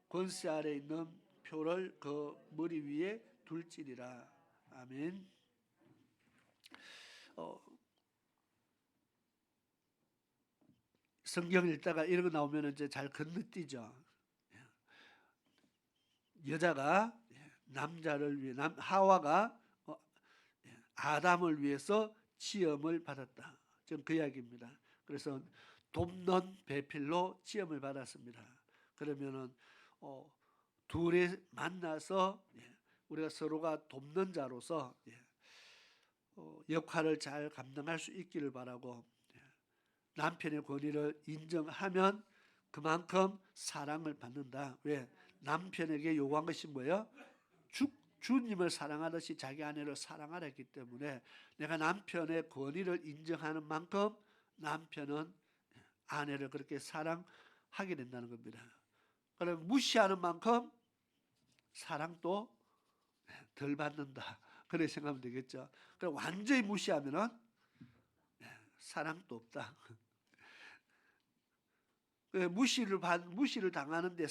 권세 아래 있는 표를 그 머리 위에 둘지니라. 아멘. 성경 읽다가 이런 거 나오면 이제 잘 건너뛰죠. 여자가 남자를 위해 하와가 아담을 위해서 지음을 받았다. 지금 그 이야기입니다. 그래서 돕는 배필로 지음을 받았습니다. 그러면은 둘이 만나서 우리가 서로가 돕는 자로서 역할을 잘 감당할 수 있기를 바라고, 남편의 권위를 인정하면 그만큼 사랑을 받는다. 왜? 남편에게 요구한 것이 뭐예요? 주님을 사랑하듯이 자기 아내를 사랑하라 했기 때문에 내가 남편의 권위를 인정하는 만큼 남편은 아내를 그렇게 사랑하게 된다는 겁니다. 그럼 무시하는 만큼 사랑도 덜 받는다. 그렇게 생각하면 되겠죠. 그럼 완전히 무시하면은 사랑도 없다. 무시를 당하는데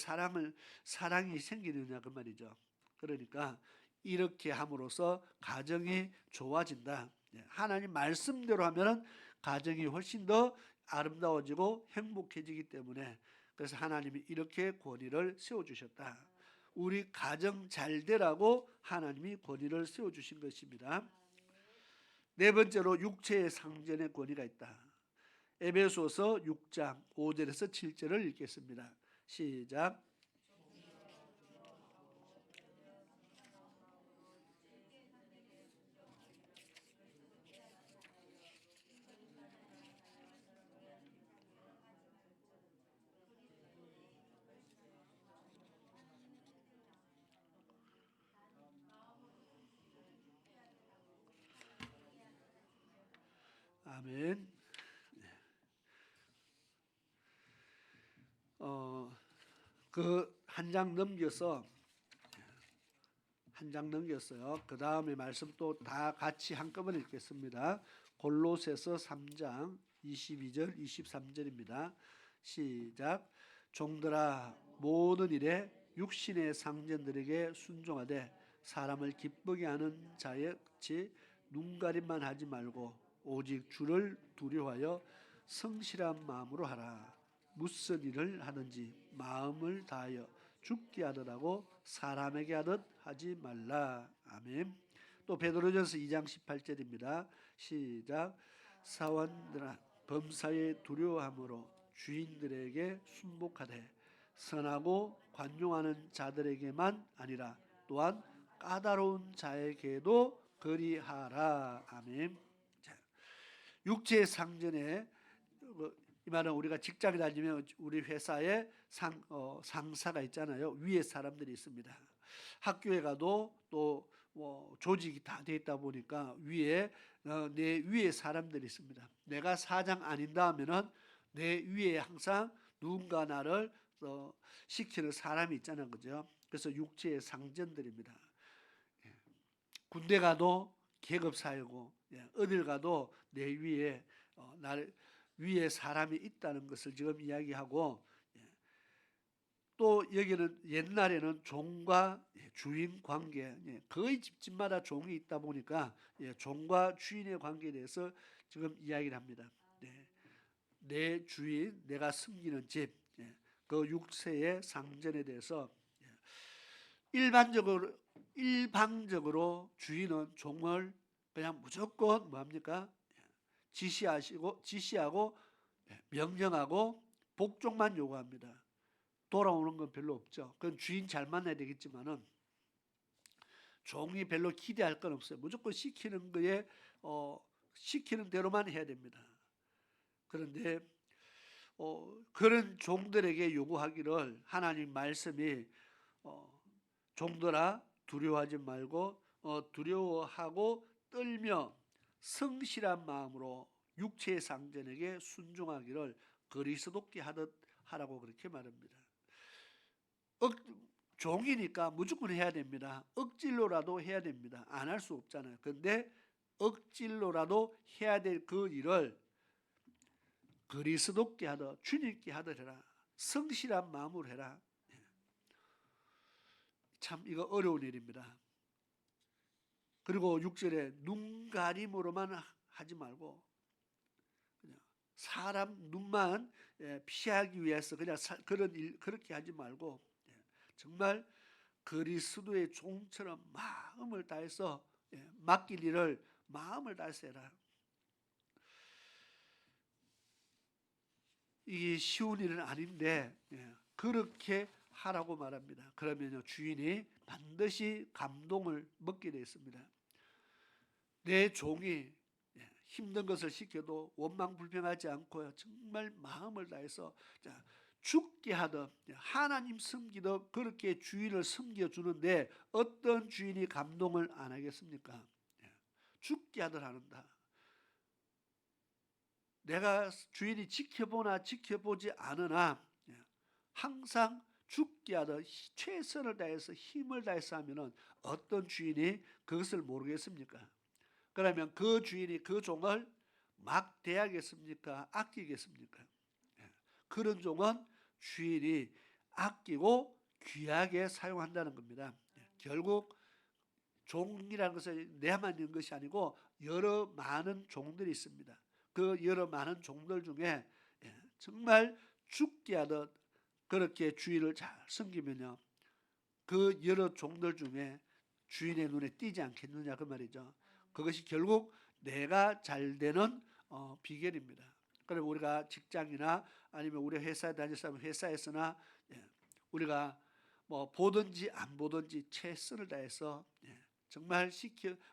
사랑이 생기느냐 그 말이죠. 그러니까 이렇게 함으로써 가정이 좋아진다. 하나님 말씀대로 하면은 가정이 훨씬 더 아름다워지고 행복해지기 때문에, 그래서 하나님이 이렇게 권위를 세워주셨다. 우리 가정 잘 되라고 하나님이 권위를 세워주신 것입니다. 네 번째로 육체의 상전의 권위가 있다. 에베소서 6장 5절에서 7절을 읽겠습니다. 시작. 아멘. 그 한 장 넘겼어요. 그 다음에 말씀 또 다 같이 한꺼번에 읽겠습니다. 골로새서 3장 22절 23절입니다. 시작. 종들아 모든 일에 육신의 상전들에게 순종하되 사람을 기쁘게 하는 자같이 눈가림만 하지 말고 오직 주를 두려워하여 성실한 마음으로 하라. 무슨 일을 하든지 마음을 다하여 죽게 하더라고 사람에게 하듯 하지 말라. 아멘. 또 베드로전서 2장 18절입니다. 시작. 사원들아 범사에 두려워함으로 주인들에게 순복하되 선하고 관용하는 자들에게만 아니라 또한 까다로운 자에게도 그리하라. 아멘. 자, 육체의 상전에 이 말은 우리가 직장에 다니면 우리 회사에 상사가 있잖아요. 위에 사람들이 있습니다. 학교에 가도 또 조직이 다 돼 있다 보니까 위에 내 위에 사람들이 있습니다. 내가 사장 아닌다 하면은 내 위에 항상 누군가 나를 시키는 사람이 있잖아요, 그죠? 그래서 육체의 상전들입니다. 군대 가도 계급 사회고, 어딜 가도 내 위에 나를 위에 사람이 있다는 것을 지금 이야기하고, 또 여기는 옛날에는 종과 주인 관계, 거의 집집마다 종이 있다 보니까 종과 주인의 관계에 대해서 지금 이야기를 합니다. 내 주인, 내가 섬기는 집, 그 육체의 상전에 대해서 일방적으로 주인은 종을 그냥 무조건 뭡니까? 지시하고 명령하고 복종만 요구합니다. 돌아오는 건 별로 없죠. 그건 주인 잘 만나야 되겠지만은 종이 별로 기대할 건 없어요. 무조건 시키는 거에 시키는 대로만 해야 됩니다. 그런데 그런 종들에게 요구하기를 하나님 말씀이 종들아 두려워하지 말고 두려워하고 떨며 성실한 마음으로 육체의 상전에게 순종하기를 그리스도께 하듯 하라고 그렇게 말합니다. 종이니까 무조건 해야 됩니다. 억질로라도 해야 됩니다. 안 할 수 없잖아요. 그런데 억질로라도 해야 될 그 일을 그리스도께 하듯 주님께 하듯 해라. 성실한 마음으로 해라. 참 이거 어려운 일입니다. 그리고 6절에 눈 가림으로만 하지 말고 그냥 사람 눈만 피하기 위해서 그냥 그런 일 그렇게 하지 말고 정말 그리스도의 종처럼 마음을 다해서 맡길 일을 마음을 다해서 해라. 이게 쉬운 일은 아닌데 그렇게 하라고 말합니다. 그러면요 주인이 반드시 감동을 먹게 되어 있습니다. 내 종이 힘든 것을 시켜도 원망불평하지 않고요 정말 마음을 다해서 죽게 하듯 하나님 섬기듯 그렇게 주인을 섬겨주는데 어떤 주인이 감동을 안 하겠습니까? 죽게 하듯 하는다. 내가 주인이 지켜보나 지켜보지 않으나 항상 죽게 하듯 최선을 다해서 힘을 다해서 하면은 어떤 주인이 그것을 모르겠습니까? 그러면 그 주인이 그 종을 막 대하겠습니까? 아끼겠습니까? 그런 종은 주인이 아끼고 귀하게 사용한다는 겁니다. 결국 종이라는 것은 내만 있는 것이 아니고 여러 많은 종들이 있습니다. 그 여러 많은 종들 중에 정말 죽게 하듯 그렇게 주인을 잘 섬기면요 그 여러 종들 중에 주인의 눈에 띄지 않겠느냐 그 말이죠. 그것이 결국 내가 잘 되는 비결입니다. 그럼 우리가 직장이나 아니면 우리 회사에 다녔으면 회사에서나 우리가 뭐 보든지 안 보든지 최선을 다해서 정말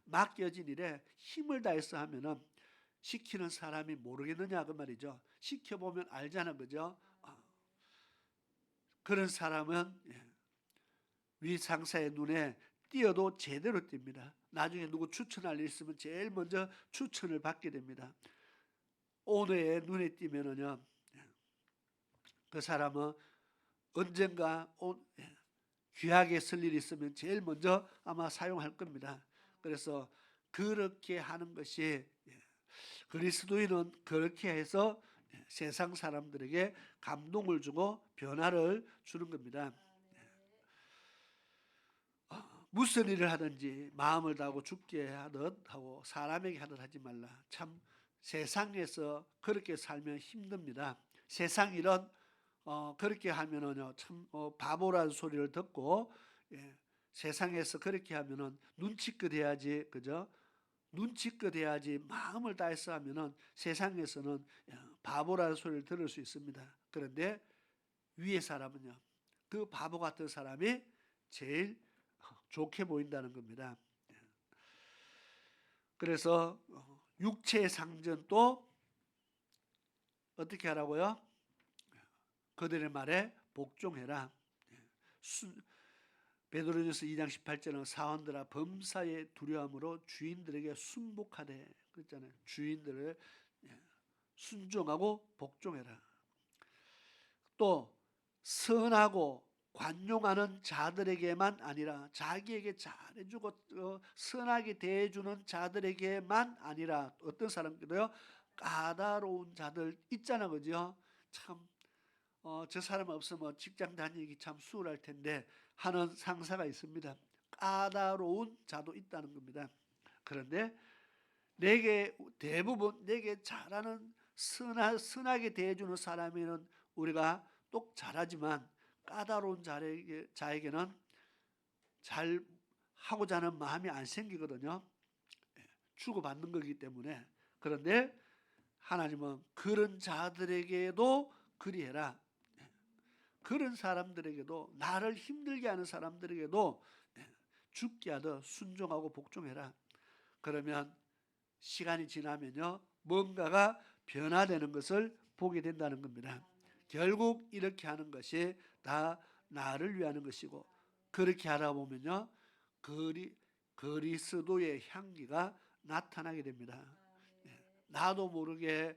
맡겨진 일에 힘을 다해서 하면은 시키는 사람이 모르겠느냐 그 말이죠. 시켜보면 알잖아 그죠? 그런 사람은 위 상사의 눈에 띄어도 제대로 띕니다. 나중에 누구 추천할 일 있으면 제일 먼저 추천을 받게 됩니다. 오늘의 눈에 띄면은요 그 사람은 언젠가 귀하게 쓸 일이 있으면 제일 먼저 아마 사용할 겁니다. 그래서 그렇게 하는 것이 그리스도인은 그렇게 해서 세상 사람들에게 감동을 주고 변화를 주는 겁니다. 무슨 일을 하든지 마음을 다하고 죽게 하듯 하고 사람에게 하듯 하지 말라. 참 세상에서 그렇게 살면 힘듭니다. 세상 일은 그렇게 하면은요 참 바보라는 소리를 듣고 세상에서 그렇게 하면은 눈치껏 해야지 그죠? 눈치껏 해야지 마음을 다해서 하면은 세상에서는 바보라는 소리를 들을 수 있습니다. 그런데 위의 사람은요 그 바보 같은 사람이 제일 좋게 보인다는 겁니다. 그래서 육체의 상전도 어떻게 하라고요? 그들의 말에 복종해라. 베드로전서 2장 18절은 사원들아 범사의 두려움으로 주인들에게 순복하되 그랬잖아요. 주인들을 순종하고 복종해라. 또 선하고 관용하는 자들에게만 아니라 자기에게 잘해주고 선하게 대해주는 자들에게만 아니라 어떤 사람들도요 까다로운 자들 있잖아, 그죠? 참 저 사람 없으면 직장 다니기 참 수월할 텐데 하는 상사가 있습니다. 까다로운 자도 있다는 겁니다. 그런데 대부분 내게 잘하는 선하게 대해주는 사람에는 우리가 똑 잘하지만 까다로운 자에게는 잘 하고자 하는 마음이 안 생기거든요. 주고받는 거기 때문에. 그런데 하나님은 그런 자들에게도 그리해라. 그런 사람들에게도 나를 힘들게 하는 사람들에게도 죽게 하듯 순종하고 복종해라. 그러면 시간이 지나면요 뭔가가 변화되는 것을 보게 된다는 겁니다. 결국 이렇게 하는 것이 다 나를 위하는 것이고 그렇게 하다 보면요 그리스도의 향기가 나타나게 됩니다. 나도 모르게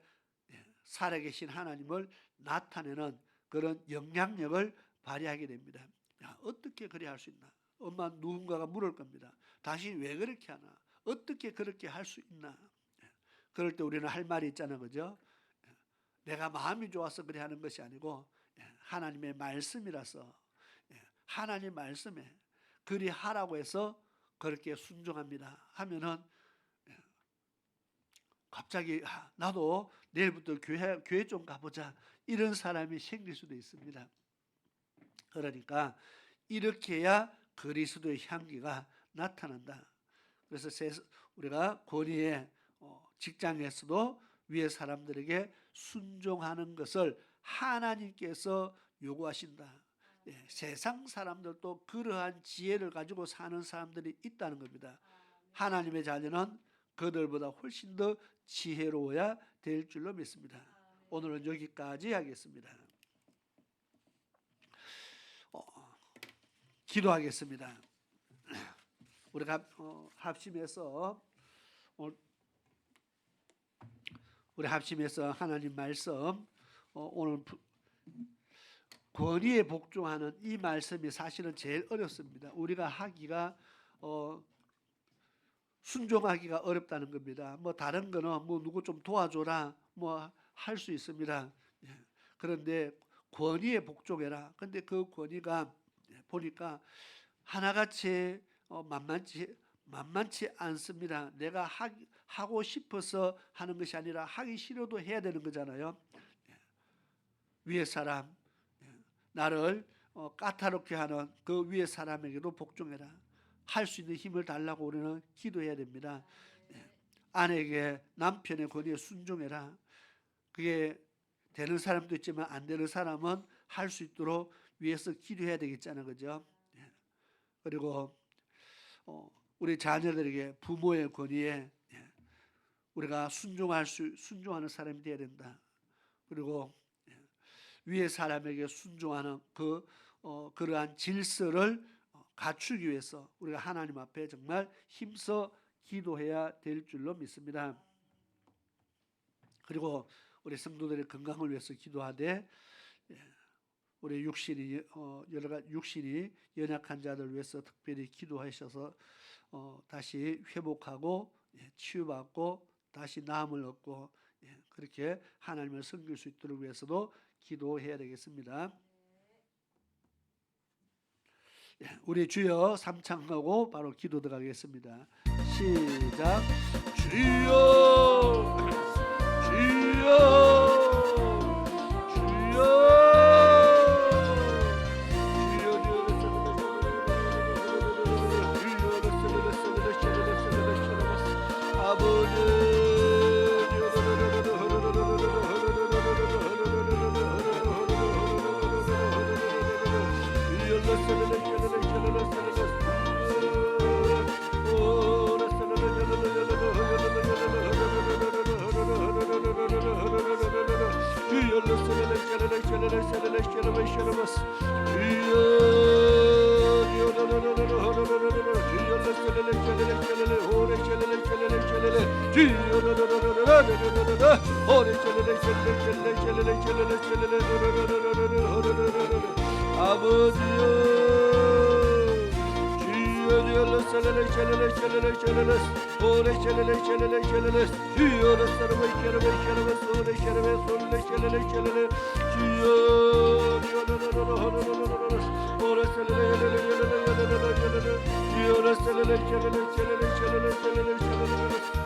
살아계신 하나님을 나타내는 그런 영향력을 발휘하게 됩니다. 야, 어떻게 그래 할 수 있나? 엄마 누군가가 물을 겁니다. 당신이 왜 그렇게 하나? 어떻게 그렇게 할 수 있나? 그럴 때 우리는 할 말이 있잖아요, 그죠? 내가 마음이 좋아서 그래 하는 것이 아니고 하나님의 말씀이라서 하나님 말씀에 그리 하라고 해서 그렇게 순종합니다 하면은 갑자기 나도 내일부터 교회 좀 가보자 이런 사람이 생길 수도 있습니다. 그러니까 이렇게 해야 그리스도의 향기가 나타난다. 그래서 우리가 권위의 직장에서도 위에 사람들에게 순종하는 것을 하나님께서 요구하신다. 세상 사람들도 그러한 지혜를 가지고 사는 사람들이 있다는 겁니다. 하나님의 자녀는 그들보다 훨씬 더 지혜로워야 될 줄로 믿습니다. 오늘은 여기까지 하겠습니다. 기도하겠습니다. 우리가 합심해서 하나님 말씀 오늘 권위에 복종하는 이 말씀이 사실은 제일 어렵습니다. 우리가 하기가 순종하기가 어렵다는 겁니다. 뭐 다른 거는 뭐 누구 좀 도와줘라 뭐 할 수 있습니다. 그런데 권위에 복종해라. 근데 그 권위가 보니까 하나같이 만만치 않습니다. 내가 하고 싶어서 하는 것이 아니라 하기 싫어도 해야 되는 거잖아요. 위에 사람 나를 까다롭게 하는 그 위에 사람에게도 복종해라. 할 수 있는 힘을 달라고 우리는 기도해야 됩니다. 아내에게 남편의 권위에 순종해라. 그게 되는 사람도 있지만 안 되는 사람은 할 수 있도록 위에서 기도해야 되겠잖아요, 그죠? 그리고 우리 자녀들에게 부모의 권위에 우리가 순종하는 사람이 되어야 된다. 그리고 위에 사람에게 순종하는 그러한 질서를 갖추기 위해서 우리가 하나님 앞에 정말 힘써 기도해야 될 줄로 믿습니다. 그리고 우리 성도들의 건강을 위해서 기도하되 우리 육신이 연약한 자들 위해서 특별히 기도하셔서 다시 회복하고 치유받고 다시 나음을 얻고 그렇게 하나님을 섬길 수 있도록 위해서도 기도해야 되겠습니다. 우리 주여 삼창하고 바로 기도 들어가겠습니다. 시작. 주여 주여 주여 아버지여 주여 주여 살레레 샬레레 샬레레 샬레레 오레 샬레레 샬레레 샬레레 주여 사람의 샬레레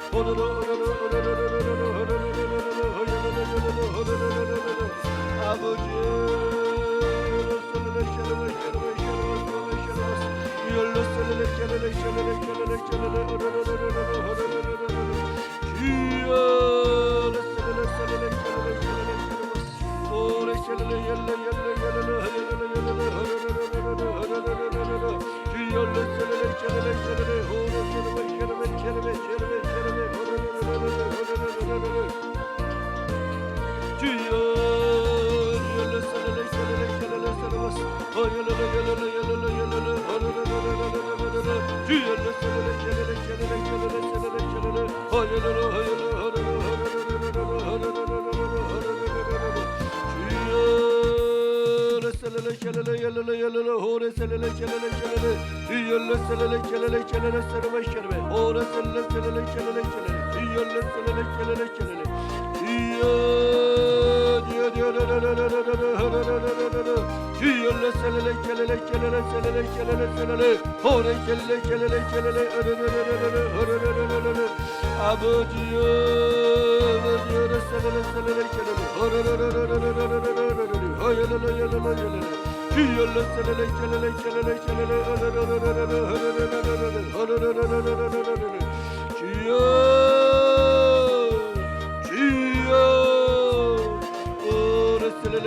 샬레레 소레 샬레레 소레 샬레레 샬레레 주여 주여 오레 샬레레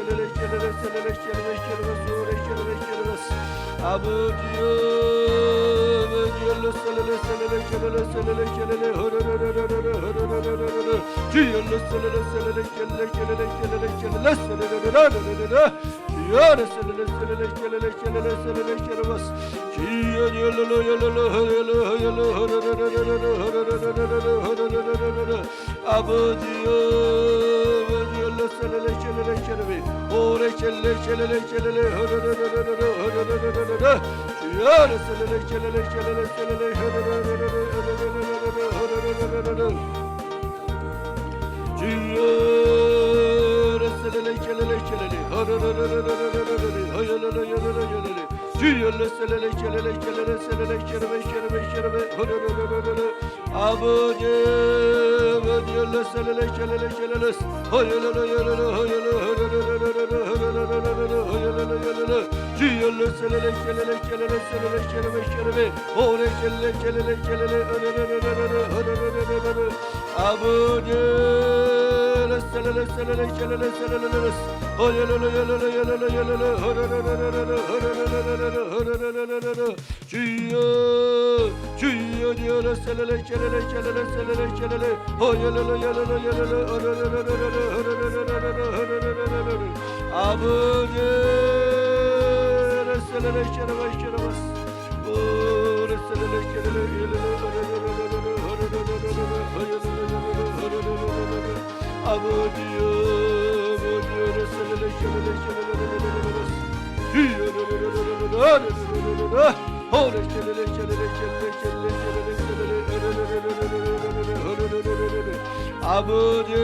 샬레레 샬레레 주여 살레레 샬레레 샬레레 샬레레 샬레레 샬레레 오르르 오르르 오르르 아버지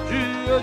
주여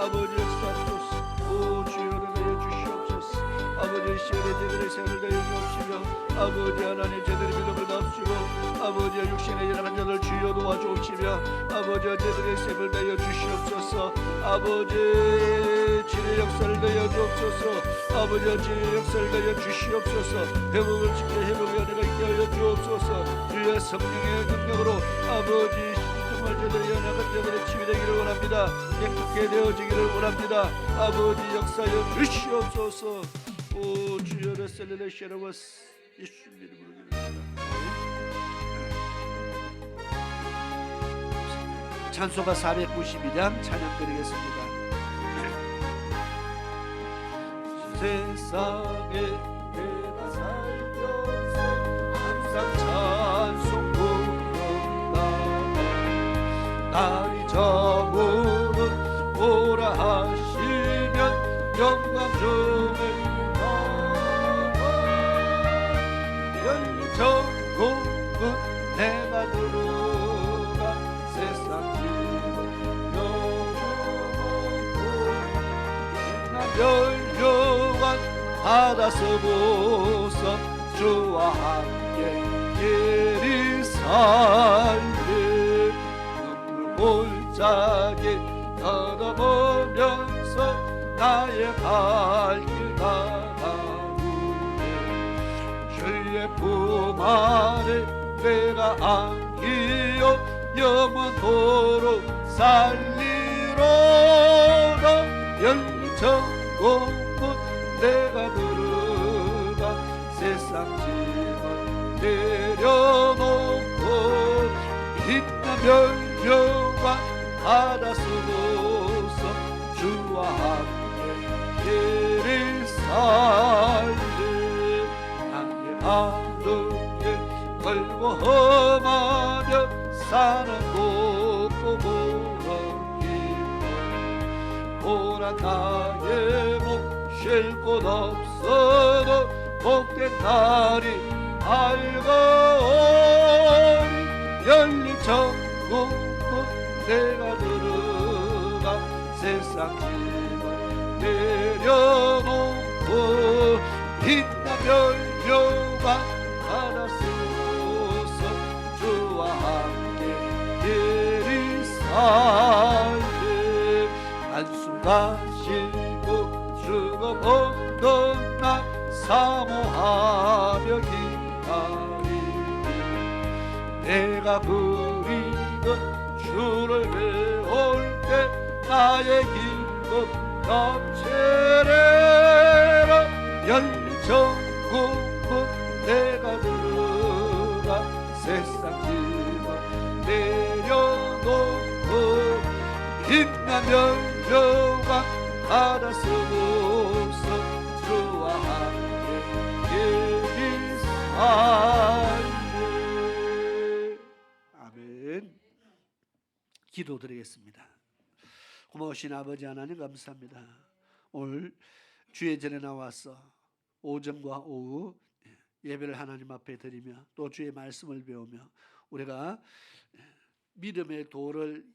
아버지 역사하소서. 오 주여 은혜여 주시옵소서. 아버지 시온의 제들의 생을 다여 주옵시며 아버지 하나님 제들의 믿음을 다합시고 아버지 육신의 연약한 자들 주여 도와주옵시며 아버지 제들의 생을 다여 주시옵소서. 아버지 진의 역사를 다여 주옵소서. 아버지 진의 역사를 다여 주시옵소서. 회복을 지켜 회복의 은혜가 있게 하여 주옵소서. 주의 성령의 능력으로 아버지 정말 저들의 연약한 자들의 치유되기를 원합니다. 깨끗게 되어지기를 원합니다. 아버지 역사여 주시옵소서. 오 주여 셀레레 쉐라와스 예수 이름으로 기도합니다. 찬송가 492장 찬양 드리겠습니다. 세상에 내가 살면서 항상 찬송 날이 저무는 오라 하시면 영광 중을 열린 전국은 내가 들어가 세상 짐을 여주고 멸류관 받아서 보서 주와 함께 길이 살리 골짜기 걸어보면서 나의 갈 길 가다우네 주의 품 아래 내가 안기어 영원토록 살리로다 열린 천국문 내가 들어가 세상 짐을 내려놓고 빛나면 영광 받아서고서 주와 함께 길을 살리 나의 하루에 걸고 험하며 사는 곳도 보라 기뻐 보라 나의 목 쉴 곳 없어도 복된 날이 밝아오니 열린 천국문 내가 들어가 세상 짐을 내려놓고 빛나면 영광 받아서서 주와 함께 길이 살리 한숨가시고 죽어보던 날 사모하며 기다리니 내가 부리던 주를 배울 때 나의 기쁨 넘치리라 열린 천국문 내가 들어가 세상 짐을 내려놓고 빛나면 영광 받아서고서 주와 함께 길이 살리. 아멘. 기도드리겠습니다. 고마우신 아버지 하나님 감사합니다. 오늘 주의 전에 나와서 오전과 오후 예배를 하나님 앞에 드리며 또 주의 말씀을 배우며 우리가 믿음의 도를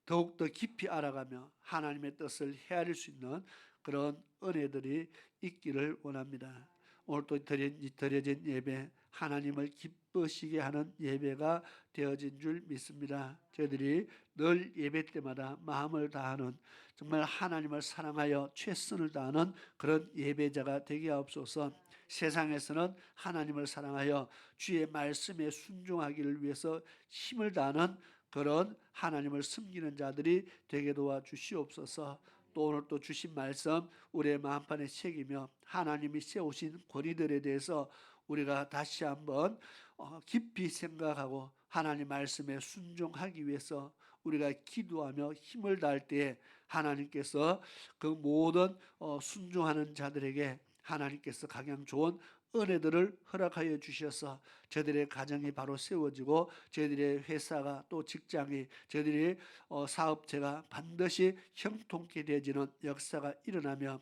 더욱더 깊이 알아가며 하나님의 뜻을 헤아릴 수 있는 그런 은혜들이 있기를 원합니다. 오늘 또 드려진 예배, 하나님을 기쁘시게 하는 예배가 되어진 줄 믿습니다. 저희들이 늘 예배 때마다 마음을 다하는, 정말 하나님을 사랑하여 최선을 다하는 그런 예배자가 되게 하옵소서. 세상에서는 하나님을 사랑하여 주의 말씀에 순종하기를 위해서 힘을 다하는 그런 하나님을 섬기는 자들이 되게 도와주시옵소서. 또 오늘 또 주신 말씀 우리의 마음판에 새기며 하나님이 세우신 권위들에 대해서 우리가 다시 한번 깊이 생각하고 하나님 말씀에 순종하기 위해서 우리가 기도하며 힘을 다할 때에 하나님께서 그 모든 순종하는 자들에게 하나님께서 가장 좋은 은혜들을 허락하여 주셔서 저희들의 가정이 바로 세워지고 저희들의 회사가 또 직장이 저희들의 사업체가 반드시 형통케 되어지는 역사가 일어나며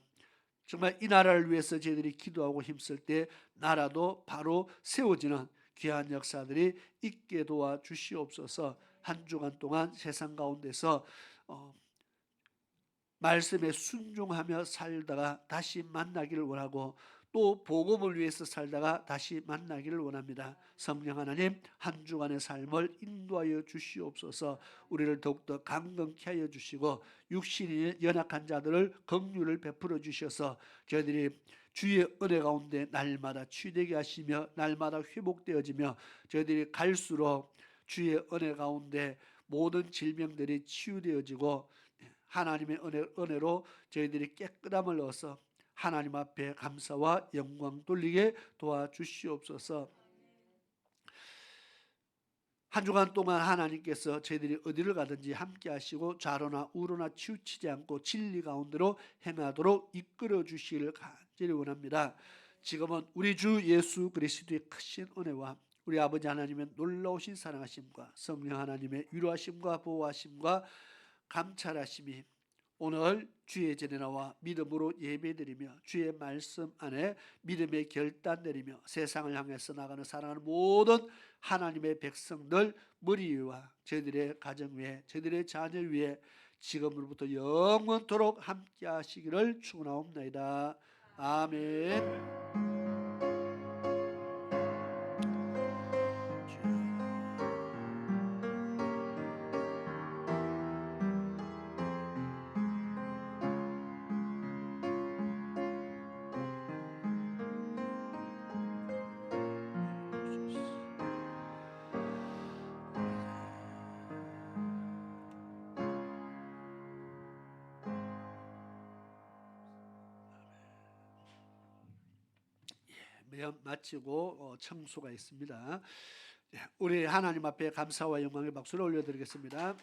정말 이 나라를 위해서 저희들이 기도하고 힘쓸 때 나라도 바로 세워지는 귀한 역사들이 있게 도와주시옵소서. 한 주간 동안 세상 가운데서 말씀에 순종하며 살다가 다시 만나기를 원하고 또 복음을 위해서 살다가 다시 만나기를 원합니다. 성령 하나님, 한 주간의 삶을 인도하여 주시옵소서. 우리를 더욱더 강건케 하여 주시고 육신이 연약한 자들을 긍휼을 베풀어 주셔서 저희들이 주의 은혜 가운데 날마다 치유되게 하시며 날마다 회복되어지며 저희들이 갈수록 주의 은혜 가운데 모든 질병들이 치유되어지고 하나님의 은혜로 저희들이 깨끗함을 얻어서 하나님 앞에 감사와 영광 돌리게 도와주시옵소서. 한 주간 동안 하나님께서 저희들이 어디를 가든지 함께 하시고 좌로나 우로나 치우치지 않고 진리 가운데로 행하도록 이끌어 주시기를 간절히 원합니다. 지금은 우리 주 예수 그리스도의 크신 은혜와 우리 아버지 하나님의 놀라우신 사랑하심과 성령 하나님의 위로하심과 보호하심과 감찰하심이 오늘 주의 전에 나와 믿음으로 예배드리며 주의 말씀 안에 믿음의 결단 내리며 세상을 향해서 나가는 사랑하는 모든 하나님의 백성들 머리 위와 저희들의 가정 위에 저희들의 자녀 위에 지금으로부터 영원토록 함께 하시기를 축원하옵나이다. 아멘. 매연 마치고 청소가 있습니다. 우리 하나님 앞에 감사와 영광의 박수를 올려드리겠습니다.